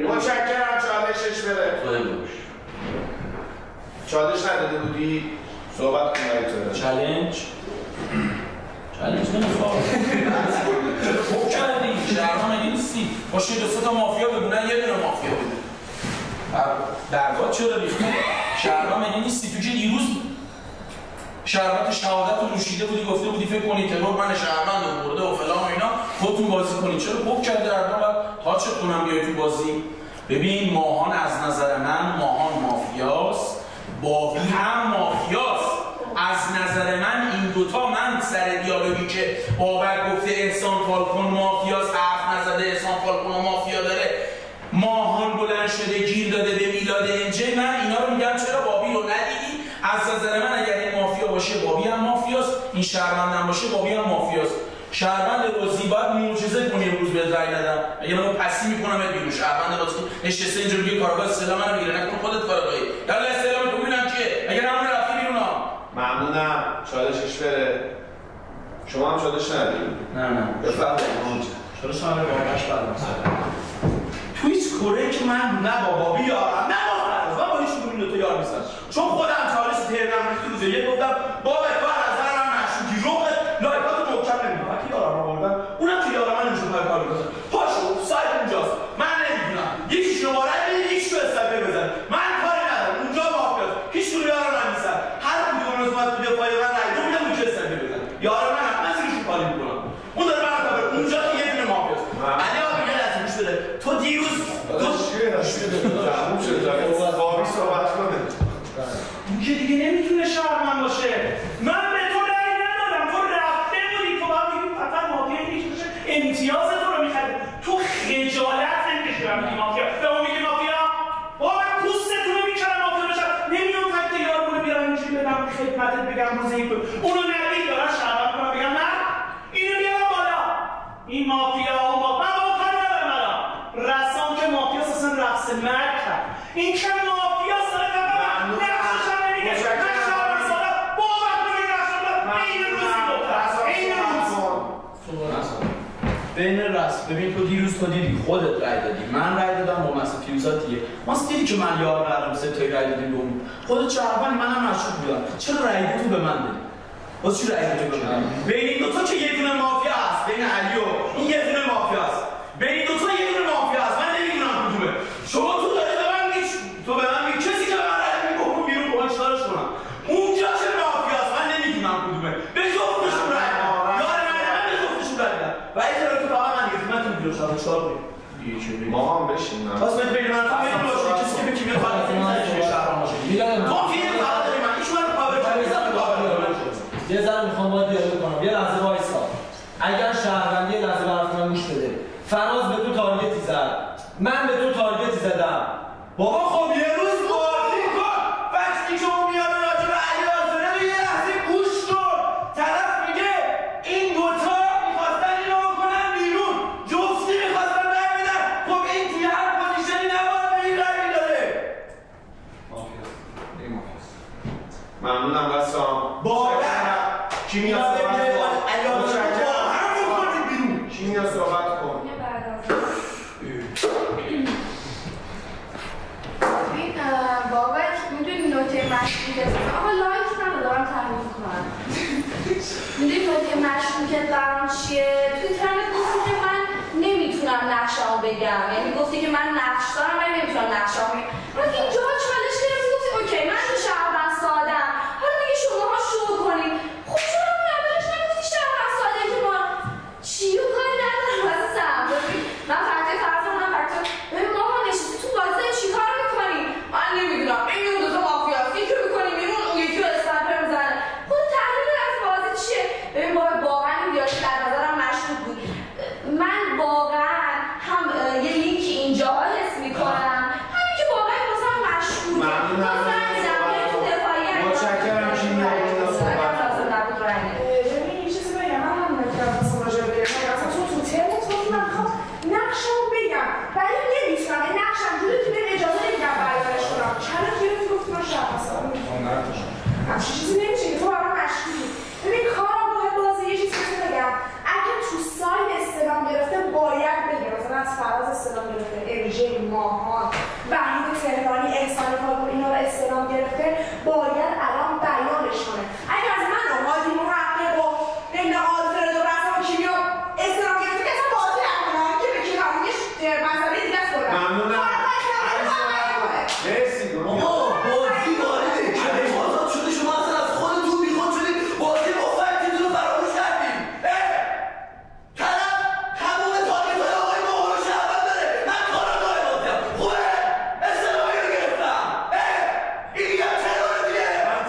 A: متشکرم چالشش بره. چالش نداده بودی؟ صحبت کن برای تو.
H: چالش نمیخواد. چرا خوب کردی؟ شهرها مگه نیستی؟ باشه دو سه تا مافیا بگونن یه دونه مافیا بگون. درگاه چرا ریختی؟ شهرها مگه نیستی؟ تو که دیروز شربت شهادت رو نوشیده بودی گفته بودی فکر کنی ترور من شهروند رو برده و فلان و اینا خودتون بازی کنید. چرا خوب کردی درگاه و تاچت کنم بیای تو بازی؟ ببین ماهان از نظر من ماهان مافیاست، باقی هم مافیاست. از نظر من این دوتا من سر دیالوگی که بابک گفته احسان فالکون مافیاست، حرف نزده احسان فالکون مافیا داره، ماهان بلند شده گیر داده به میلاد امجی، من اینا رو میگم چرا بابی رو ندیدی؟ از نظر من اگر این مافیا باشه بابی هم مافیاست، این شهروند هم باشه بابی هم مافیاست. شهروند بازی باید معجزه کنی امروز بهت رای ندم، اگه منو پسی میکنم بیرون. شهروند بازی نشسته اینجا میگه کارگاه اصطلاح منو میگیره، نکن خودت کارگاهی. یالا اصطلاح تو ببینم کیه، اگه همون رفتی بیرون ها.
A: ممنونم. چالشش بره. شما هم چالش ندید.
H: نه
A: بفرمایید.
J: چرا سوال باباش بعد تو هیچ کره که من نه با بابی یارم نه با فرض من با هیچ کدوم دو تا یار نیستم، چون خودم چالش تهران روز یک گفتم بابک تو از نظر من مشکوکی، روحت لایکات محکم نمیدونم وقتی یارم آوردم اونم که یارم من نمیشه کار میکنه. پاشو سایت اونجاست، من نمیدونم یکی شماره بده یکی شو استاپر بزن، من کاری ندارم اونجا مافیاست، هیچ کدوم یارم من نیستم. هر کدوم از ما تو دفاع من رای دو میدم اونجا استاپر بزن، یارم من حتما زیرش کاری میکنم. اون داره من خبر اونجا که یه دونه مافیاست. علی آقا میگه لازم بده تو دیروز
A: بابی صحبت کنه.
B: این که دیگه نمیتونه شهرمند باشه. من به تو رأی ندادم، تو رفته بودی، تو باید بگیم فقط مافیا نیست باشه امتیاز تو رو میخواد. تو خجالت نمیکشی به میگی مافیا، به اون میگی مافیا. بابا من پوستتون رو میکنم مافیا باشم، نمیام فکت یارمون رو بیارم اینجوری بدم خدمتت بگم روز یک اونو ندید دارن شهرمند کنم بگم نه اینو بیارم بالا این مافیا اون مافیا. من با اون کاری ندارم الان. رسام که مافیاست اصلا رقص مرگ کرد. این که مافیاست داره فقط نقشش هم نمیگه. من شهرمند سالم باور کنید نقشم دارم این روزی گفتم این روز
H: بین رسم ببین تو دیروز تو دیدی خودت رای دادی، من رای دادم با مسئله فیوزات دیگه. ما دیدی که من یار ندارم سه تا رای دادیم به اون. خودت شهروندی منم مشکوک بودم. چرا رای تو به من دادی؟ واسه چی رای تو به من؟ بین این دو تا که یه دونه مافیا هست، بین علی و این یه دونه مافیا هست. بین دو تا یه دونه مافیا هست. من نمیدونم کدومه. شما تو داری به من میگی تو به من میگی کسی که به من رای میگه بکن بیرون با چیکارش کنم. اونجا چه مافیا هست؟ من نمیدونم کدومه. به جفتشون رای میدم. یار من به جفتشون رای میدم. ولی چرا تو فقط من دیگه خدمتتون بیرون شما چیکار کنید؟
A: ما هم بشین.
H: پس بهت بگم من تو میدونم کسی که به کیمیا فقط نمیشه شهر باشه. تو کی فقط داری من هیچ وقت کاور
G: یه ذره میخوام باید دیالوگ کنم. یه لحظه وایسا. اگر شهروندی لحظه برات من گوش بده. فراز به تو تارگتی زد. من به تو تارگتی زدم. بابا خب یه روز بازی کن. وقتی که اون میاد راجع به علی آسونه به یه لحظه گوش کن. طرف میگه این دوتا میخواستن اینو بکنن بیرون، جفتی میخواستن رای بدن. خب این توی هر پوزیشنی نباید به این رای میداده.
A: ممنونم بسام. کی میاد صحبت کن؟ کی میاد صحبت کن؟
E: بابت میدونی نکته مشکوکت آقا لایک ندارم تحلیل کنم. میدونی نکته مشکوکت برام چیه؟ تو اینترنت گفتی که من نمیتونم نقشه‌مو بگم، یعنی گفتی که من نقش دارم ولی نمیتونم نقشه‌مو بگم. بعد اینجا چالش گرفتی گفتی اوکی من تو شهروند ساده‌ام، حالا دیگه شماها شو کنید. خب چرا اون اولش نگفتی شهروند ساده که ما چی رو کاری ندارم عزیزم؟ من فرضیه فرض کنم ببین ماها نشستی تو بازی چیکار می‌کنی؟ من نمیدونم این دو تا مافیاست، یکی رو می‌کنی بیرون اون یکی رو اسنایپر می‌زنه. خود تحلیل از بازی چیه؟ ببین واقعا این دیالوگ در نظرم مشکوک بود. من واقعا هم یه لینک اینجاها حس می‌کنم، همین که واقعا واسم مشکوکه.
A: ممنونم. متشکرم. کی میاد صحبت کنه؟
L: ببین یه چیزی بگم، من هم نمی‌تونم راجع به مثلا تو ترمت گفتی من می‌خوام نقشمو بگم ولی نمی‌تونم این نقشم جوری که بهم اجازه نمیدم بیانش کنم. چرا گرفتی گفتی من شهروندم نمی‌تونم. همچین چیزی نمیشه که تو برام مشکوکی. ببین کارم باید بازی یه چیزی بگم، اگه تو ساید استلام گرفته باید بگم، مثلا از فراز استلام گرفته، ارژه ماهان، وحید تهرانی، احسان فاگور اینا رو استلام گرفته باید الان بیانش کنه. اگه از من و هادی محقق و نمیدونم آلفرد و رسام کیمیا استلام گرفته که اصلا بازی نکنه که به کنارش مسئله دیگه است کنم.
A: ممنونم. مرسی.
G: بازی وارده کمی آزاد شده، شما اصلا از خودتون بیخود شدید، بازی با فکتتون رو فراموش کردید. طرف تموم تارگت‌های آقای ماهو رو شهروند داره، من کاراگاه بازیم. خوبه؟ استلام اینو گرفتم. این دیگه ترور دیگه.
A: من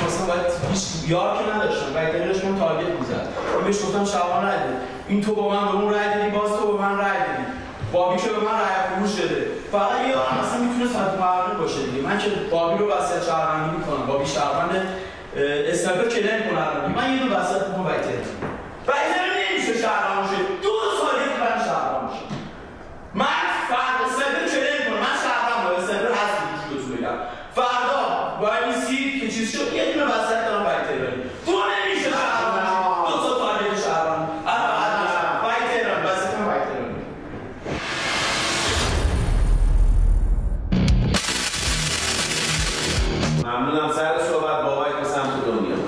J: مثلا باید هیچ یار که نداشتم و ایتالیاش من تارگت میزد بهش گفتم شعبان رای بده این تو با من به اون رای دادی باز تو به من رای دادی بابی که به من رای فروش شده فقط یه یار مثلا میتونه صد معرض باشه دیگه من که بابی رو وصیت شهروندی میکنم بابی شهروند اسنایپر کلیم کنه من یه دو وصیت میکنم وایتر نمیشه شهروند باشه 2 ساله که من شهروند باشه من فردا اسنایپر کلیم کنم من شهروند باشه اسنایپر هست بهتون بگم فردا باید نیستید که چیز شد یه دونه وصیت دارم وایتر بریم تو نمیشه شهروند 2 تا تارگت شهروند وایتر وصیت کنم وایتر بریم
A: ممنونم سر صحبت بابایی به سمت دنیا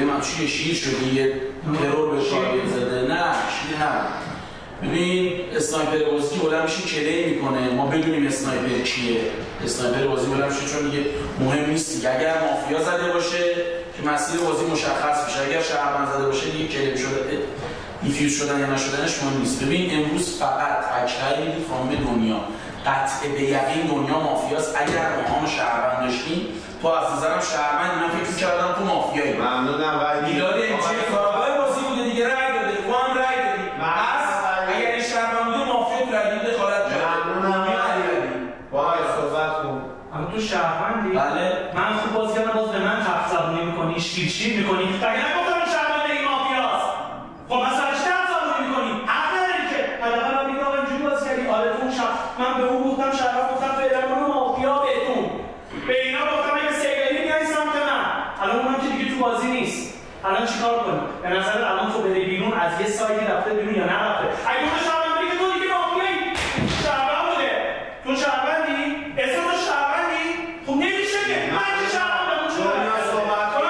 H: من چیه شیر شدی یه ترور به تارگت زده نه شیر نه ببین اسنایپر بازی که بلند میشه کلی میکنه ما بدونیم اسنایپر کیه اسنایپر بازی بلند میشه چون دیگه مهم نیست دیگه اگر مافیا زده باشه که مسیر بازی مشخص میشه اگر شهروند زده باشه دیگه کلی شده دیفیوز شدن یا نشدنش مهم نیست ببین امروز فقط تکرار میدید خانم دنیا قطع به یقین دنیا مافیاست اگر ما شهروند داشتیم تو از نظرم شهروند من فکر کردم تو مافیایی
A: ممنونم ولی
H: میلاد امچی کارگاه بازی بوده دیگه رای داده تو هم رای دادی پس اگر این شهروند بوده مافیا تو رای دیده دخالت کرده
A: ممنونم وای صحبت کن
B: اما تو شهروندی
H: بله
B: من خوب بازی کردم باز به من تفت زبونی میکنی شیر میکنی اگه نگفتم این شهروند این مافیاست خب من سرش تفت زبونی میکنی حق نداری که حداقل من میگم اینجوری بازی کردی آره اون من به اون گفتم شهروند گفتم فعلا مافیا بهتون به اینا گفتم اگه سیگاری میای سمت من الان اونم که دیگه تو بازی نیست الان چیکار کنیم به نظر الان تو بری بیرون از یه سایدی رفته بیرون یا نرفته اگه اون شهروند بگه تو دیگه مافیایی شهروند بوده تو شهروندی اسم تو شهروندی خب نمیشه که من که شهروندم اون چرا
A: صحبت کن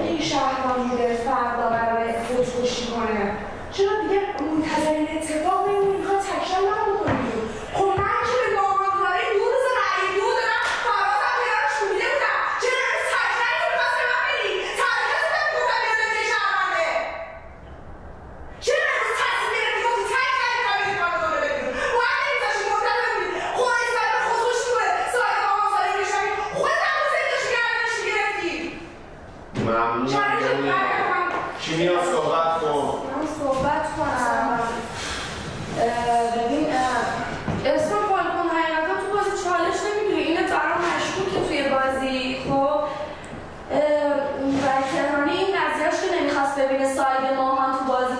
L: این شهروند بوده فردا برای خودکشی کنه چرا دیگه منتظر این اتفاق میمونی اینها تکشن نبودیم خب من که به مامانکاره 2 روز رأی 2 دارم فرازم بیارم شویده بودم چرا امروز تکشن تو میخواست به من بدی تحریکت بودم گفتم بیارم که شهرونده چرا امروز تصمیم گرفتی گفتی تکشن میخوام بدی کار داره بگیرم باید نمیزاشی منتظر بودی خود اسمت به خودکشی کنه ساعت مامانکاره میشنی خودت هم حسین داشتی گردنشی گرفتی
A: ممنونم کیمیا صحبت کن
E: من صحبت کنم ببین اسم بالکن حقیقتا تو بازی چالش نمیگیری اینه برام مشکوکه توی بازی خب وکرانی این قضیهش که نمیخواست ببینه ساید ماهان تو بازی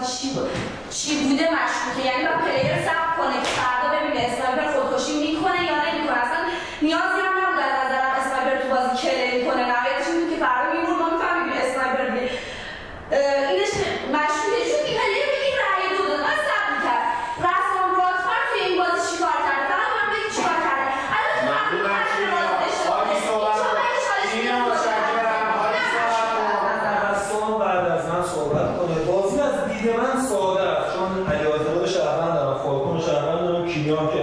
E: چی بوده مشکوکه یعنی با پلیر صبر کنه که فردا ببینه اسنایپر خودکشی میکنه یا نمیکنه اصلا نیازی هم نبود از نظرم اسنایپر تو بازی کلیم کنه نهایتش این بود که فردا میمون ما میفهمیم اسنایپر دیگه اینش مشکوکه چون این پلیر بگید رأی 2 داد من صبر میکرد رسام رازمر توی این بازی چیکار کرده فقط من بگید چیکار کرده الان تو
A: ممنونم کیمیا متشکرم
F: رسام بعد از من صحبت کنه بازی از دید من ساده است چون علی آزاد شهروند دارم فالکون شهروند دارم کیمیا که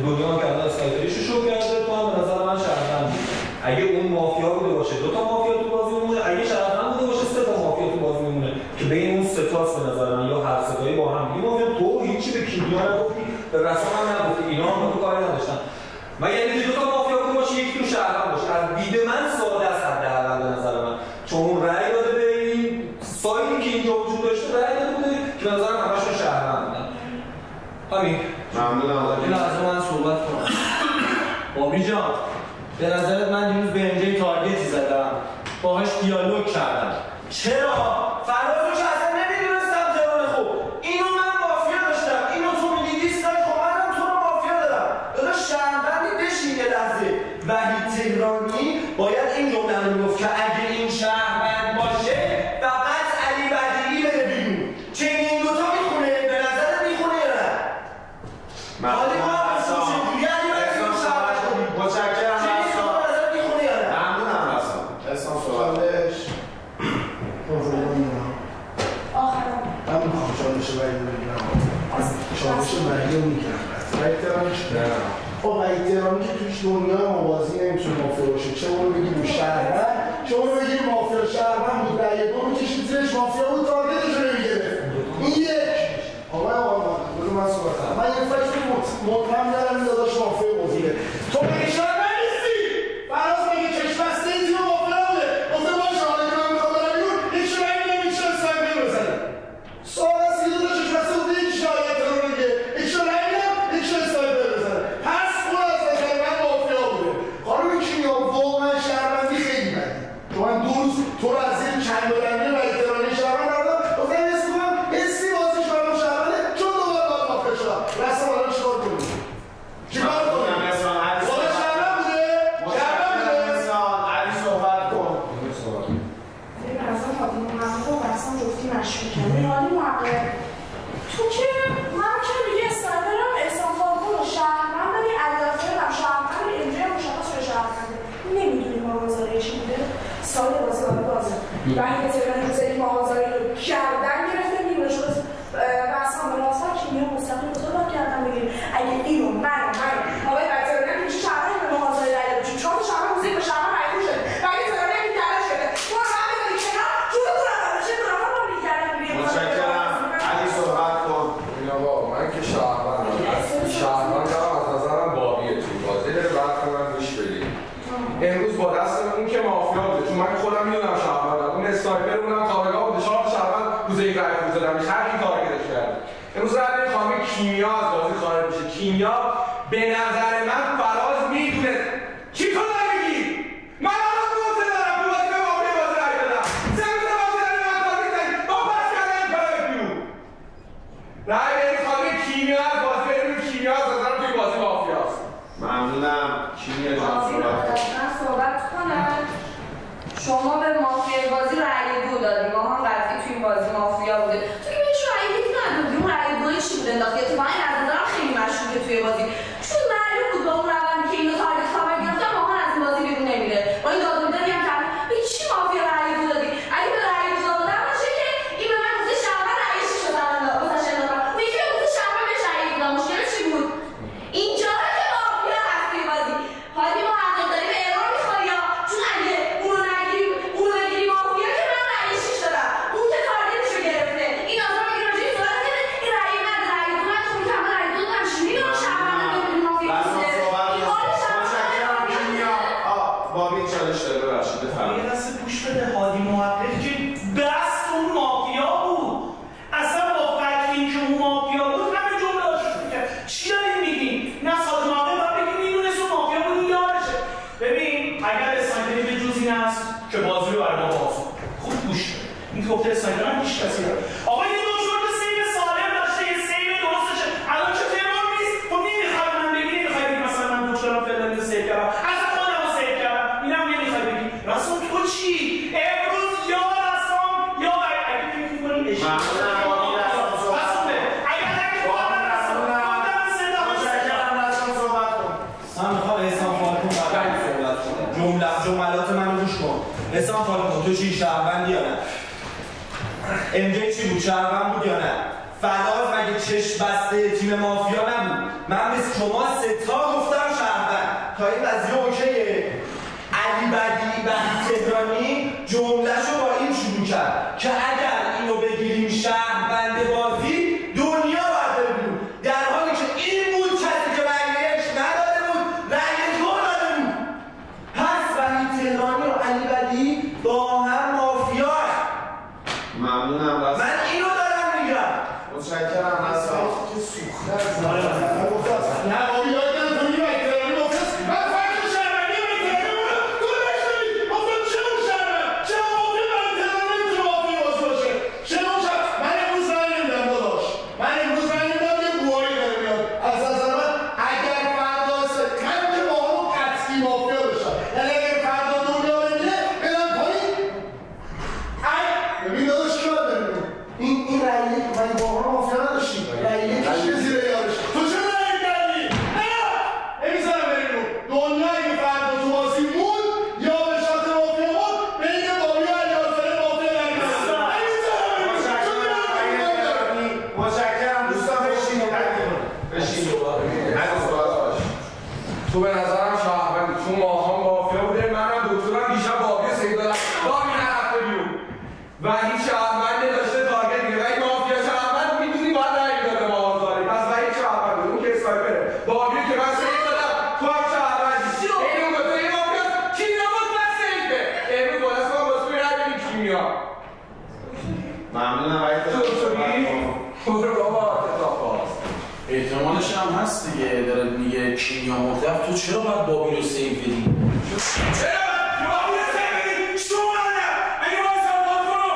F: دنیا که الان اسنایپریشو شو کرده تو هم به نظر من شهروندی اگه اون مافیا بوده باشه 2 تا مافیا تو بازی میمونه اگه شهروند بوده باشه 3 تا مافیا تو بازی میمونه که بین اون 3 تاست به نظر من یا هر ستایی با هم دیگه مافیا تو هیچی به کیمیا نگفتی به رسام هم نگفتی اینا هم تو کاری نداشتن مگر اینکه 2 تا مافیا بوده باشه یکی تو شهروند باشه از دید من ساده است حداقل به نظر من چون اون رأی داده به این سایدی که اینجا وجود داشته رأی داده بوده که به نظر من همشون شهروند بودن همین
A: ممنونم
G: این از من صحبت کنم بابی جان به نظرت من دیروز به اینجای تارگتی زدم باهاش دیالوگ کردم چرا؟ فرازو که اصلا نمیدونستم ترور خوب اینو من مافیا داشتم اینو تو میگی دیسلایک خب منم تو رو مافیا دارم داداش شهروندی بشین یه لحظه وحید تهرانی باید این جمله رو میگفت که اگه این شهروند باشه فقط علی بدیعی بره بیرون چه این دوتا میخونه به نظر میخونه یا نه؟
A: ممنونم متشکرم ممنونم اسم صحبت
I: آخرم من میخوام چالش باید بگیرم چالش باید رو میگیرم باید تهرانی که توش دنیا موازی نمیتونه مافیا باشه چه برو بگی بو شهروند چه برو بگی مافیا شهروند بود رأی مافیا بود تارگتش رو نمیگرفت. این یک. آقای بذار من صحبت کنم. من یه فکر مطمئن دارم این داداش مافیا بازیه. تو مگه شهروند نیستی؟ فراز مگه چشم بسته این تیم مافیا بوده؟ گفته باشه حالا که من میخوام برم بیرون هیچ رنگی نمیشه اسنایپر بزنه. سوال است که دو تا چشم بسته بوده یک شاید رو میگه. یک رنگی هم یک اسنایپر بزنه. پس اون از نظر من مافیا بوده. خانم کیمیا واقعا شهروندی خیلی بدی. تو من دو روز تو رو از این چند بلندی و احترامی شهروند کردم. گفتم حس می‌کنم حسی بازی شهروند شهرونده چون دوباره باید مافیا شدم. رسم الان چیکار کنیم؟ چیکار کنیم؟ والا شهروند بوده؟ شهروند بوده؟
A: علی صحبت کن.
L: ببین اصلا فاطمه محمود و اصلا جفتی مشکوکن. میرانی محقق تو که من که دیگه استایپرم احسان فاطمه و شهروند داری علی‌آفرینم شهروند داری اینجا مشخص شده شهرونده نمیدونی ماغازاری چی بوده؟ سال بازی آره بازه و این اطلاعی روزه این ماغازاری رو کردن گرفته میمونه شده بحثان به راستان کیمیا مستقیم بطور باید کردن بگیریم اگه اینو من آقای بکتریان که میشه شهران به ماغازاری رای بچیم چون شهران روزه به شهران رای خوش شده و اگه ترانه این دره شده تو رو هم بذاری کنار چون دو نفر بشه دو نفر رو میگردن
A: متشکرم. علی صحبت کن.
K: این آقا من که شهروند دارم از نظرم بابیه توی بازی داره بعد من گوش بدید امروز با دست اون که مافیا بوده چون من خودم میدونم شهروندم اون اسنایپر اونم کارگاه بوده 4 تا شهروند روز یک رای خروج دادم هر کی تارگتش کرد امروز رای خانم کیمیا از بازی خارج میشه کیمیا به نظر من فراز میدونه چی تو نمیگی من الان موضع دارم تو بازی به مافیا بازی رای دادم سه روز بازی دارم من تارگت زدی با پس کردن کارای بیرون رای برید خانم کیمیا از بازی برید کیمیا از نظرم توی بازی مافیاست
A: ممنونم. کیمیا جان صحبت کن.
E: من صحبت کنم. شما به مافیا بازی رأی 2 دادی ما هم قطعی توی این بازی مافیا بوده تو که بهش رأی 1 ندادی اون رأی 2 چی بوده انداختی اتفاقا از نظرم خیلی مشکوکه توی بازی چون معلوم بود با اون روندی که اینو تارگت کاور گرفتن ماهان از این بازی بیرون نمیره با این داد و بیدادی هم کردن به چی مافیا رأی 2 دادی اگه به رأی 2 دادن باشه که این به من گفته شهروند رأی 6 دادن واسه انداختم اون یکی به گفته شهروند بهش رأی 1 دادن مشکل چی بود اینجا که مافیا هست توی بازی حالی ما حق داری به ارور میخوری یا چون اگه اونو نگیری اونو بگیری مافیا که من رأی 6 دادم اون که تارگتشو گرفته این آزار میگه راجعه این صحبت کرده این رأی من رأی 2 من تو میگم رأی 2 دادم چی میدونم شهروند بگیری مافیا بوده این حال شهروند
A: بابی چالش داره ببخشید بفرمایید.
B: یه دسته گوش بده هادی محقق که بس اون مافیا بود اصلا با فکر اینکه اون مافیا بود همه جمله هاشو میگه چی دارین میگین نه هادی محقق باید بگیم میدونست اون مافیا بود این یارشه ببین اگر اسنایپری به جز این هست که بازی رو برای ما باز خوب گوش بده این که گفته اسنایپر هم هیچ کسی داره آقا یه دکتر که سیو سالم داشته یه سیو درستشه الان که ترور نیست خب نمیخواد من بگی نمیخواد بگی مثلا من دکترم فلانی سیو کردم اصلا خودم رو سیو کردم اینم نمیخواد بگی رسول تو چی امروز یا رسام یا اگه فکر می‌کنی اشتباه
M: جملات منو گوش کن. حسام فاطمه تو چی شهروندی یا نه؟ امجی چی بود؟ شهروند بود یا نه؟ فراز مگه چشم بسته تیم مافیا نبود؟ من به شما سه تا گفتم شهروند تا این قضیه اوکیه. علی بدی تهرانی جمله‌شو با این شروع کرد که اگر اینو بگیریم شهروند بازی دنیا باید ببینیم در حالی که این بود کسی که رأی 1 نداده بود رأی 2 داده بود پس وحید تهرانی و علی بدی با هم مافیا
A: ممنونم رسا
M: من اینو دارم میگم
A: متشکرم رسا
I: که سوخته از من گفته است نه بابی یاد کنم تو میگه وحید تهرانی گفته است من فکر شهروندی وحید تهرانی بودم تو نشنید گفتم چه اون شهروند چه مافیا وحید تهرانی میتونه مافیا بازی باشه چه اون شهروند من امروز رأی نمیدم داداش من امروز رأی نمیدم یه بوهایی داره میاد از نظر من اگر فردا من که با همون قطعی مافیا بشم یعنی اگر فردا دنیا ببینه بدم پایین ببین داداش کی باید ببینه این رأی یک من واقعا مافیا نداشتیم رأی یکش که زیر یارش تو چرا رأی کردی؟ نه نمیذارم بریم دنیا اگه فردا تو بازی بود یا به شات مافیا بود بین بابی و علی‌آفرین مافیا نمیذارم
A: متشکرم دوستان بشینید بشینید
K: تو به نظرم شهروندی چون ماهان مافیا بوده منم دکترم دیشب بابی سید دادم بابی نرفته بیرون و هیچ شهروند
A: ممنونم ولی
K: برو بابا اتفاق هست.
H: احتمالش هم هست دیگه، داره میگه کیمیا مرتب. تو چرا باید بابی رو سیو بدی؟
K: چرا؟ بابی رو سیو بدی؟ شما نه! اگه باید سمتان کنو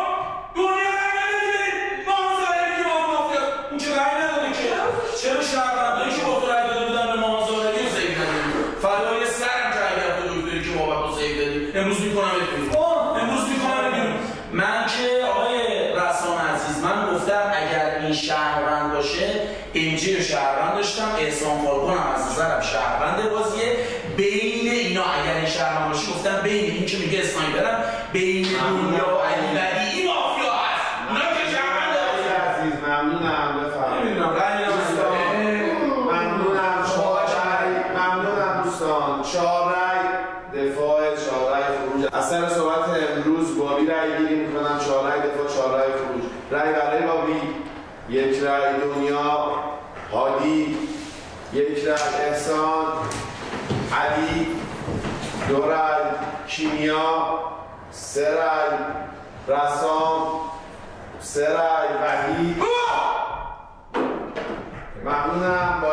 K: دنیا رای نداری ما هم زاره میگه بابی مافیا اون که رای نداره که چرا شهروندایی که با تو رای داده بودن به مازارگی رو سیو نداری؟ فدای سرم که اگر تو دکتری که بابت رو سیو دادی امروز میکنم بیرون. امروز میکنم بیرون. من که آقای رسام عزیز من گفتم اگر این شهروند باشه امجی رو شهروند داشتم، احسان فالکون هم از نظرم شهروند بازیه. بین اینا اگر این شهروند باشه گفتم بین این که میگه اسنایپرم بین دنیا و علی بدی این مافیا هست. اونا که شهروند
A: عزیز ممنونم. بفرمایید.
K: نمیدونم رای
A: ممنونم. ممنونم دوستان. 4 رای دفاع، 4 رای خروج. از سر صحبت امروز بابی رای گیری میکنم. 4 رای دفاع، 4 رای خروج. رای برای بابی 1 رای، دنیا، هادی 1 رای، احسان، علی 2 رای، کیمیا 3 رای، رسام 3 رای، وحید. ممنونم.